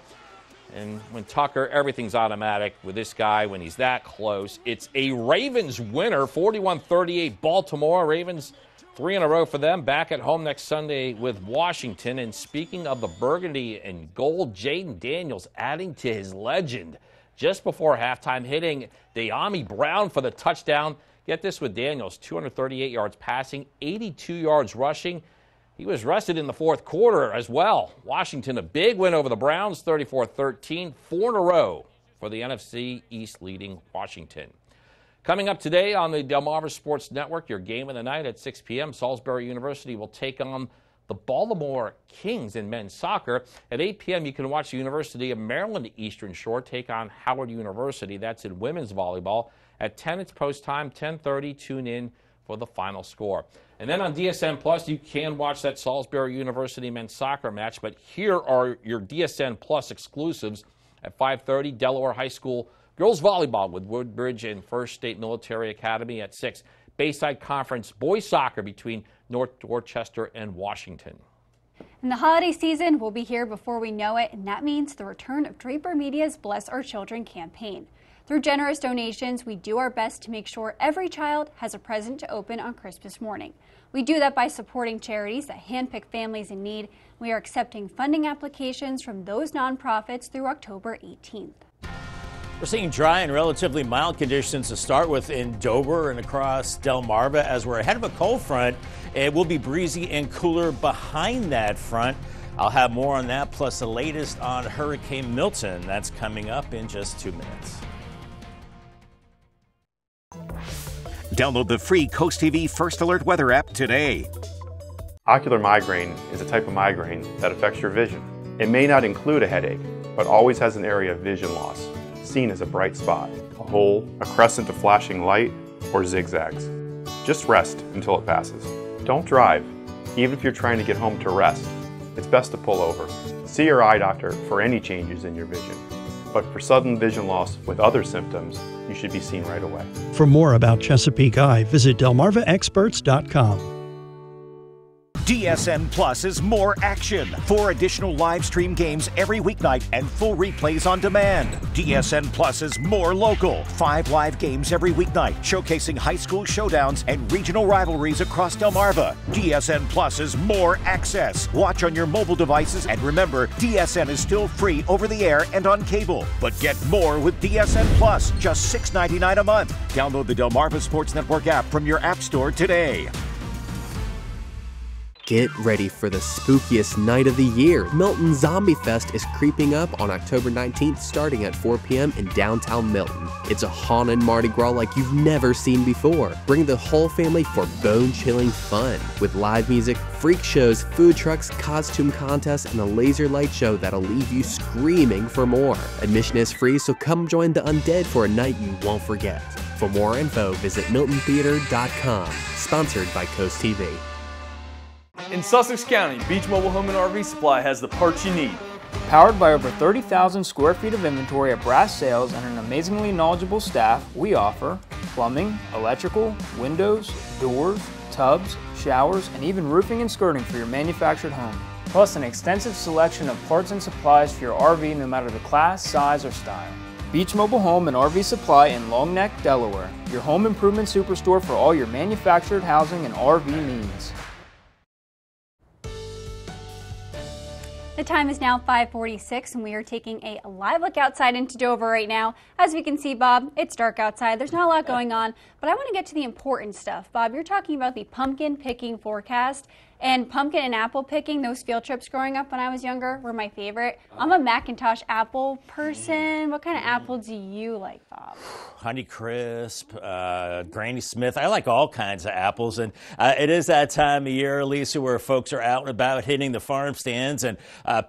And when Tucker, everything's automatic with this guy when he's that close. It's a Ravens winner, 41-38 Baltimore. Ravens 3 in a row for them, back at home next Sunday with Washington. And speaking of the burgundy and gold, Jaden Daniels adding to his legend just before halftime, hitting De'Ami Brown for the touchdown. Get this with Daniels, 238 yards passing, 82 yards rushing. He was rested in the fourth quarter as well. Washington, a big win over the Browns, 34-13, 4 in a row for the NFC East leading Washington. Coming up today on the Delmarva Sports Network, your game of the night at 6 p.m., Salisbury University will take on the Baltimore Kings in men's soccer. At 8 p.m., you can watch the University of Maryland Eastern Shore take on Howard University. That's in women's volleyball. At 10, it's post time, 10:30, tune in for the final score. And then on DSN Plus, you can watch that Salisbury University men's soccer match, but here are your DSN Plus exclusives. At 5:30, Delaware High School girls volleyball with Woodbridge and First State Military Academy. At 6, Bayside Conference boys soccer between North Dorchester and Washington.
And the holiday season will be here before we know it, and that means the return of Draper Media's Bless Our Children campaign. Through generous donations, we do our best to make sure every child has a present to open on Christmas morning. We do that by supporting charities that handpick families in need. We are accepting funding applications from those nonprofits through October 18th.
We're seeing dry and relatively mild conditions to start with in Dover and across Delmarva as we're ahead of a cold front. It will be breezy and cooler behind that front. I'll have more on that, plus the latest on Hurricane Milton. That's coming up in just 2 minutes.
Download the free CoastTV First Alert weather app today.
Ocular migraine is a type of migraine that affects your vision. It may not include a headache, but always has an area of vision loss, seen as a bright spot, a hole, a crescent of flashing light, or zigzags. Just rest until it passes. Don't drive, even if you're trying to get home to rest. It's best to pull over. See your eye doctor for any changes in your vision. But for sudden vision loss with other symptoms, you should be seen right away.
For more about Chesapeake Eye, visit delmarvaexperts.com.
DSN Plus is more action. 4 additional live stream games every weeknight and full replays on demand. DSN Plus is more local. 5 live games every weeknight, showcasing high school showdowns and regional rivalries across Delmarva. DSN Plus is more access. Watch on your mobile devices, and remember, DSN is still free over the air and on cable. But get more with DSN Plus, just $6.99 a month. Download the Delmarva Sports Network app from your app store today.
Get ready for the spookiest night of the year. Milton Zombie Fest is creeping up on October 19th starting at 4 p.m. in downtown Milton. It's a haunted Mardi Gras like you've never seen before. Bring the whole family for bone-chilling fun with live music, freak shows, food trucks, costume contests, and a laser light show that'll leave you screaming for more. Admission is free, so come join the undead for a night you won't forget. For more info, visit miltontheater.com. Sponsored by CoastTV.
In Sussex County, Beach Mobile Home and RV Supply has the parts you need. Powered by over 30,000 square feet of inventory at brass sales and an amazingly knowledgeable staff, we offer plumbing, electrical, windows, doors, tubs, showers, and even roofing and skirting for your manufactured home. Plus an extensive selection of parts and supplies for your RV no matter the class, size, or style. Beach Mobile Home and RV Supply in Long Neck, Delaware. Your home improvement superstore for all your manufactured housing and RV needs.
The time is now 5:46 and we are taking a live look outside into Dover right now. As we can see, Bob, it's dark outside. There's not a lot going on, but I want to get to the important stuff. Bob, you're talking about the pumpkin picking forecast. And pumpkin and apple picking, those field trips growing up when I was younger were my favorite. I'm a Macintosh apple person. What kind of apple do you like, Bob?
Honeycrisp, Granny Smith. I like all kinds of apples. And it is that time of year, Lisa, where folks are out and about hitting the farm stands and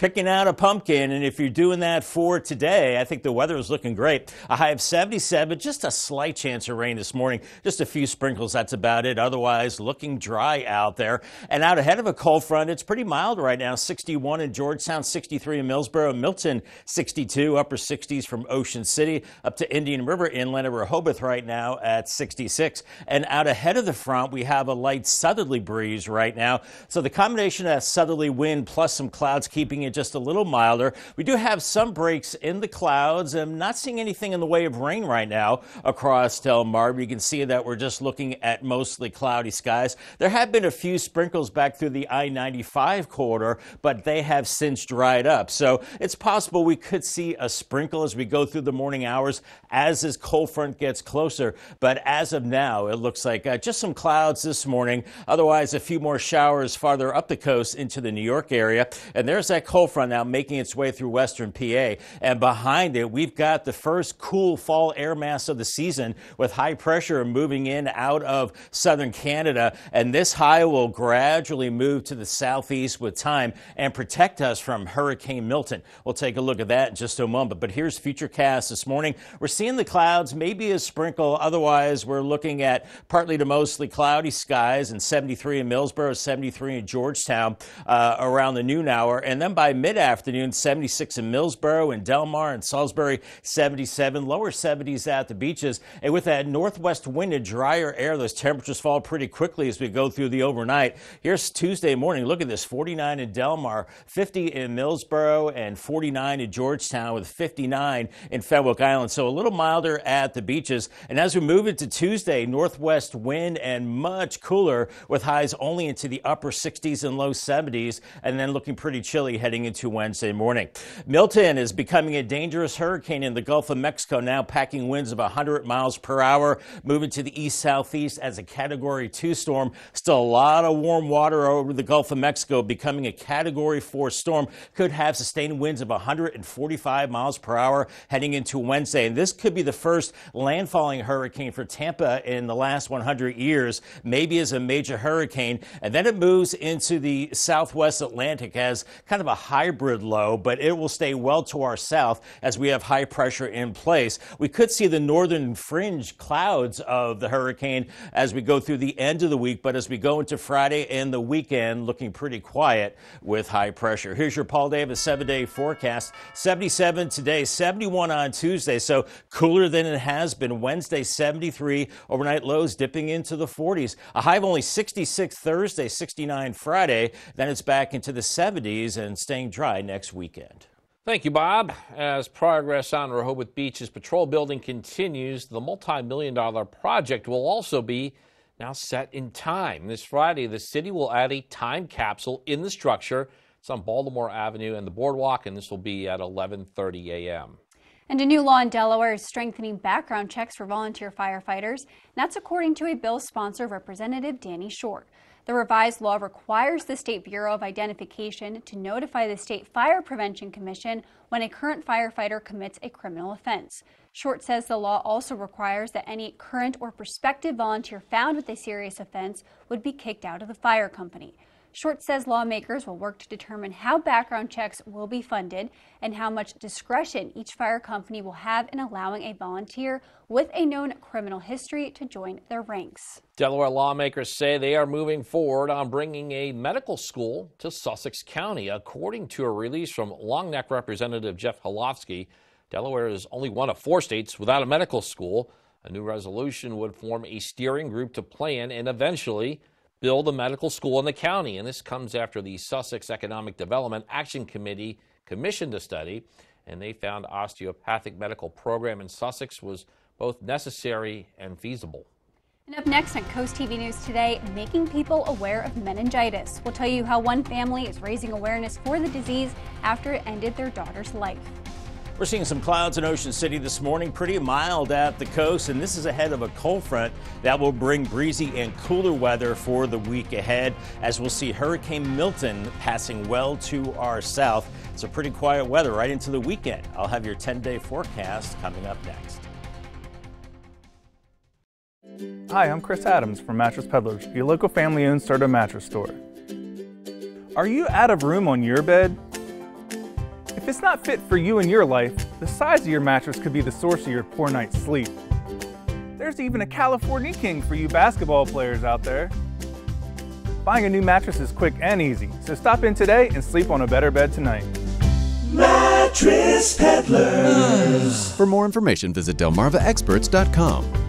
picking out a pumpkin. And if you're doing that for today, I think the weather is looking great. A high of 77, just a slight chance of rain this morning. Just a few sprinkles, that's about it. Otherwise, looking dry out there. And out ahead of a cold front, it's pretty mild right now. 61 in Georgetown, 63 in Millsboro, Milton 62, upper 60s from Ocean City up to Indian River Inland and Rehoboth right now at 66. And out ahead of the front, we have a light southerly breeze right now. So the combination of that southerly wind plus some clouds keeping it just a little milder. We do have some breaks in the clouds. I'm not seeing anything in the way of rain right now across Delmarva. You can see that we're just looking at mostly cloudy skies. There have been a few sprinkles back through the I-95 corridor, but they have since dried up. So it's possible we could see a sprinkle as we go through the morning hours as this cold front gets closer. But as of now, it looks like just some clouds this morning. Otherwise, a few more showers farther up the coast into the New York area. And there's that cold front now making its way through western PA. And behind it, we've got the first cool fall air mass of the season with high pressure moving in out of southern Canada. And this high will gradually move to the southeast with time and protect us from Hurricane Milton. We'll take a look at that in just a moment. But here's Futurecast this morning. We're seeing the clouds, maybe a sprinkle. Otherwise, we're looking at partly to mostly cloudy skies and 73 in Millsboro, 73 in Georgetown around the noon hour. And then by mid-afternoon, 76 in Millsboro and Delmar and Salisbury, 77, lower 70s at the beaches. And with that northwest wind and drier air, those temperatures fall pretty quickly as we go through the overnight. Here's worst Tuesday morning. Look at this, 49 in Delmar, 50 in Millsboro, and 49 in Georgetown with 59 in Fenwick Island. So a little milder at the beaches. And as we move into Tuesday, northwest wind and much cooler with highs only into the upper 60s and low 70s, and then looking pretty chilly heading into Wednesday morning. Milton is becoming a dangerous hurricane in the Gulf of Mexico, now packing winds of 100 miles per hour, moving to the east-southeast as a Category 2 storm. Still a lot of warm water over the Gulf of Mexico, becoming a Category 4 storm. Could have sustained winds of 145 miles per hour heading into Wednesday. And this could be the first landfalling hurricane for Tampa in the last 100 years, maybe as a major hurricane. And then it moves into the southwest Atlantic as kind of a hybrid low, but it will stay well to our south as we have high pressure in place. We could see the northern fringe clouds of the hurricane as we go through the end of the week, but as we go into Friday and the weekend, looking pretty quiet with high pressure. Here's your Paul Davis 7-day forecast. 77 today, 71 on Tuesday, so cooler than it has been. Wednesday, 73, overnight lows dipping into the 40s. A high of only 66 Thursday, 69 Friday, then it's back into the 70s and staying dry next weekend.
Thank you, Bob. As progress on Rehoboth Beach's patrol building continues, the multi-million-dollar project will also be now set in time. This Friday, the city will add a time capsule in the structure. It's on Baltimore Avenue and the boardwalk, and this will be at 11:30 a.m.
And a new law in Delaware is strengthening background checks for volunteer firefighters. And that's according to a bill sponsor, Representative Danny Short. The revised law requires the State Bureau of Identification to notify the State Fire Prevention Commission when a current firefighter commits a criminal offense. Short says the law also requires that any current or prospective volunteer found with a serious offense would be kicked out of the fire company. Short says lawmakers will work to determine how background checks will be funded and how much discretion each fire company will have in allowing a volunteer with a known criminal history to join their ranks.
Delaware lawmakers say they are moving forward on bringing a medical school to Sussex County. According to a release from Long Neck Representative Jeff Holofsky, Delaware is only one of 4 states without a medical school. A new resolution would form a steering group to plan and eventually build a medical school in the county. And this comes after the Sussex Economic Development Action Committee commissioned a study, and they found osteopathic medical program in Sussex was both necessary and feasible.
And up next on Coast TV News today, making people aware of meningitis. We'll tell you how one family is raising awareness for the disease after it ended their daughter's life.
We're seeing some clouds in Ocean City this morning, pretty mild at the coast, and this is ahead of a cold front that will bring breezy and cooler weather for the week ahead, as we'll see Hurricane Milton passing well to our south. It's a pretty quiet weather right into the weekend. I'll have your 10-day forecast coming up next.
Hi, I'm Chris Adams from Mattress Peddlers, your local family-owned starter mattress store. Are you out of room on your bed? If it's not fit for you and your life, the size of your mattress could be the source of your poor night's sleep. There's even a California King for you basketball players out there. Buying a new mattress is quick and easy, so stop in today and sleep on a better bed tonight.
Mattress Peddlers.
For more information, visit delmarvaexperts.com.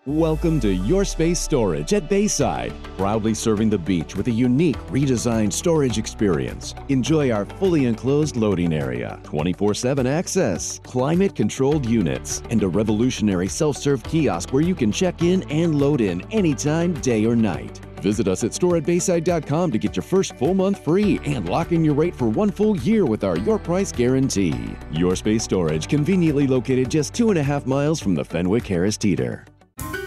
Welcome to Your Space Storage at Bayside, proudly serving the beach with a unique redesigned storage experience. Enjoy our fully enclosed loading area, 24/7 access, climate-controlled units, and a revolutionary self-serve kiosk where you can check in and load in anytime, day or night. Visit us at storeatbayside.com to get your first full month free and lock in your rate for 1 full year with our Your Price Guarantee. Your Space Storage, conveniently located just 2.5 miles from the Fenwick Harris Teeter.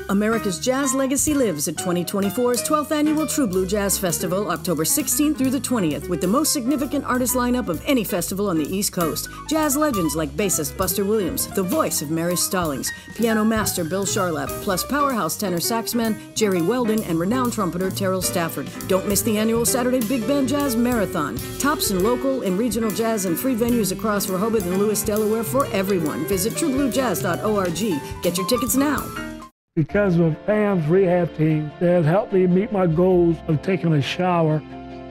America's Jazz Legacy lives at 2024's 12th Annual True Blue Jazz Festival, October 16th through the 20th, with the most significant artist lineup of any festival on the East Coast. Jazz legends like bassist Buster Williams, the voice of Mary Stallings, piano master Bill Charlap, plus powerhouse tenor saxman Jerry Weldon and renowned trumpeter Terrell Stafford. Don't miss the annual Saturday Big Band Jazz Marathon. Tops in local and regional jazz and free venues across Rehoboth and Lewis, Delaware for everyone. Visit truebluejazz.org. Get your tickets now.
Because of Pam's rehab team that has helped me meet my goals of taking a shower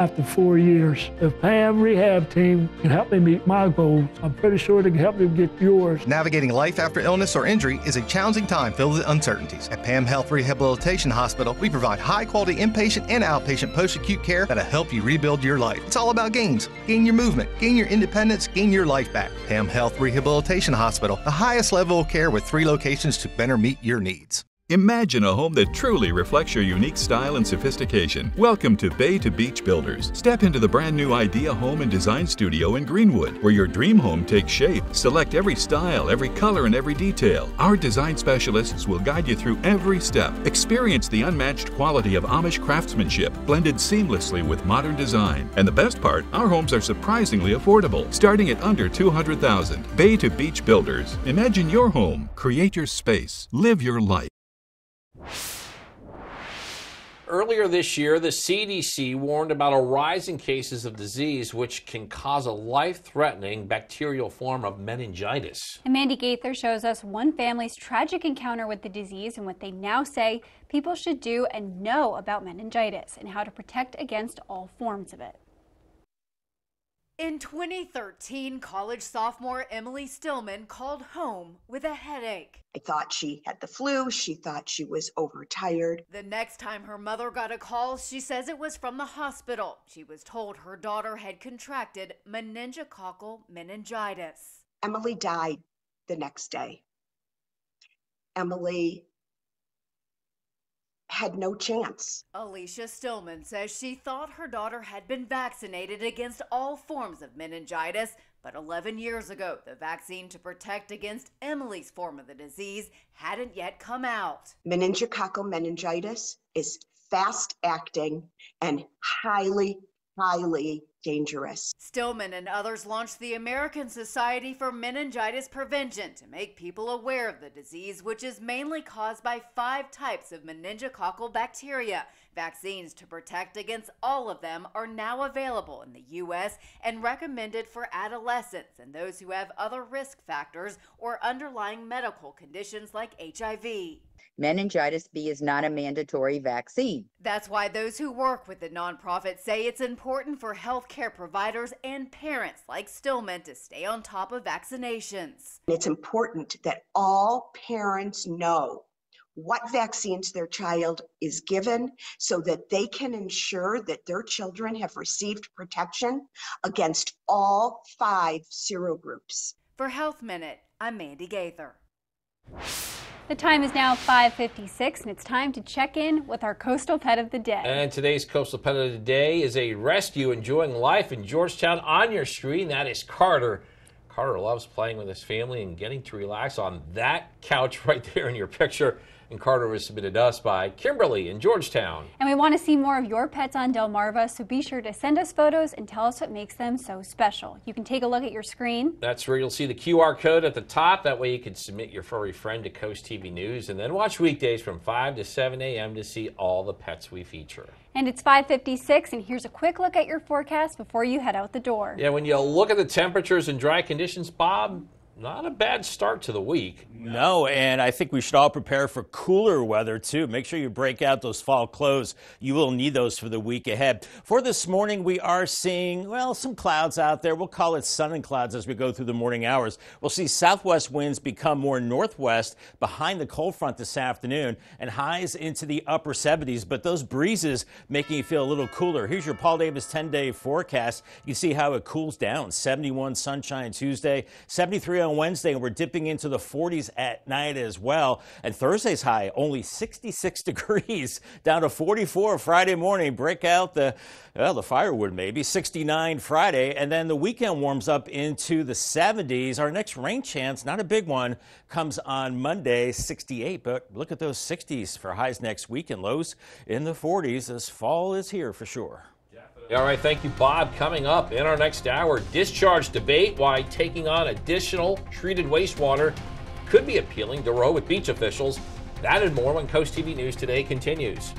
after 4 years. If Pam Rehab Team can help me meet my goals, I'm pretty sure they can help you get yours.
Navigating life after illness or injury is a challenging time filled with uncertainties. At Pam Health Rehabilitation Hospital, we provide high-quality inpatient and outpatient post-acute care that'll help you rebuild your life. It's all about gains. Gain your movement, gain your independence, gain your life back. Pam Health Rehabilitation Hospital, the highest level of care with 3 locations to better meet your needs.
Imagine a home that truly reflects your unique style and sophistication. Welcome to Bay to Beach Builders. Step into the brand new Idea Home and Design Studio in Greenwood, where your dream home takes shape. Select every style, every color, and every detail. Our design specialists will guide you through every step. Experience the unmatched quality of Amish craftsmanship, blended seamlessly with modern design. And the best part, our homes are surprisingly affordable, starting at under $200,000. Bay to Beach Builders. Imagine your home. Create your space. Live your life.
Earlier this year, the CDC warned about a rise in cases of disease which can cause a life-threatening bacterial form of meningitis.
And Mandy Gaither shows us one family's tragic encounter with the disease and what they now say people should do and know about meningitis and how to protect against all forms of it.
In 2013, college sophomore Emily Stillman called home with a headache.
I thought she had the flu. She thought she was overtired.
The next time her mother got a call, she says it was from the hospital. She was told her daughter had contracted meningococcal meningitis.
Emily died the next day. Emily had no chance.
Alicia Stillman says she thought her daughter had been vaccinated against all forms of meningitis, but 11 years ago, the vaccine to protect against Emily's form of the disease hadn't yet come out.
Meningococcal meningitis is fast-acting and highly dangerous.
Stillman and others launched the American Society for Meningitis Prevention to make people aware of the disease, which is mainly caused by 5 types of meningococcal bacteria. Vaccines to protect against all of them are now available in the U.S. and recommended for adolescents and those who have other risk factors or underlying medical conditions like HIV.
Meningitis B is not a mandatory vaccine.
That's why those who work with the nonprofit say it's important for healthcare providers and parents like Stillman to stay on top of vaccinations.
It's important that all parents know what vaccines their child is given so that they can ensure that their children have received protection against all 5 serogroups.
For Health Minute, I'm Mandy Gaither.
The time is now 5:56, and it's time to check in with our coastal pet of the day.
And today's coastal pet of the day is a rescue enjoying life in Georgetown. On your screen, that is Carter. Carter loves playing with his family and getting to relax on that couch right there in your picture. And Carter was submitted to us by Kimberly in Georgetown.
And we want to see more of your pets on Delmarva, so be sure to send us photos and tell us what makes them so special. You can take a look at your screen.
That's where you'll see the QR code at the top. That way you can submit your furry friend to Coast TV News and then watch weekdays from 5 to 7 a.m. to see all the pets we feature.
And it's 5:56, and here's a quick look at your forecast before you head out the door.
Yeah, when you look at the temperatures and dry conditions, Bob, not a bad start to the week.
No, and I think we should all prepare for cooler weather, too. Make sure you break out those fall clothes. You will need those for the week ahead. For this morning, we are seeing, well, some clouds out there. We'll call it sun and clouds as we go through the morning hours. We'll see southwest winds become more northwest behind the cold front this afternoon and highs into the upper 70s. But those breezes making you feel a little cooler. Here's your Paul Davis 10-day forecast. You see how it cools down. 71 sunshine Tuesday, 73 on Wednesday, and we're dipping into the 40s at night as well. And Thursday's high, only 66 degrees, down to 44 Friday morning. Break out the firewood maybe. 69 Friday, and then the weekend warms up into the 70s. Our next rain chance, not a big one, comes on Monday, 68. But look at those 60s for highs next week and lows in the 40s. This fall is here for sure.
All right, thank you, Bob. Coming up in our next hour, discharge debate why taking on additional treated wastewater could be appealing to Rehoboth Beach officials. That and more when Coast TV News Today continues.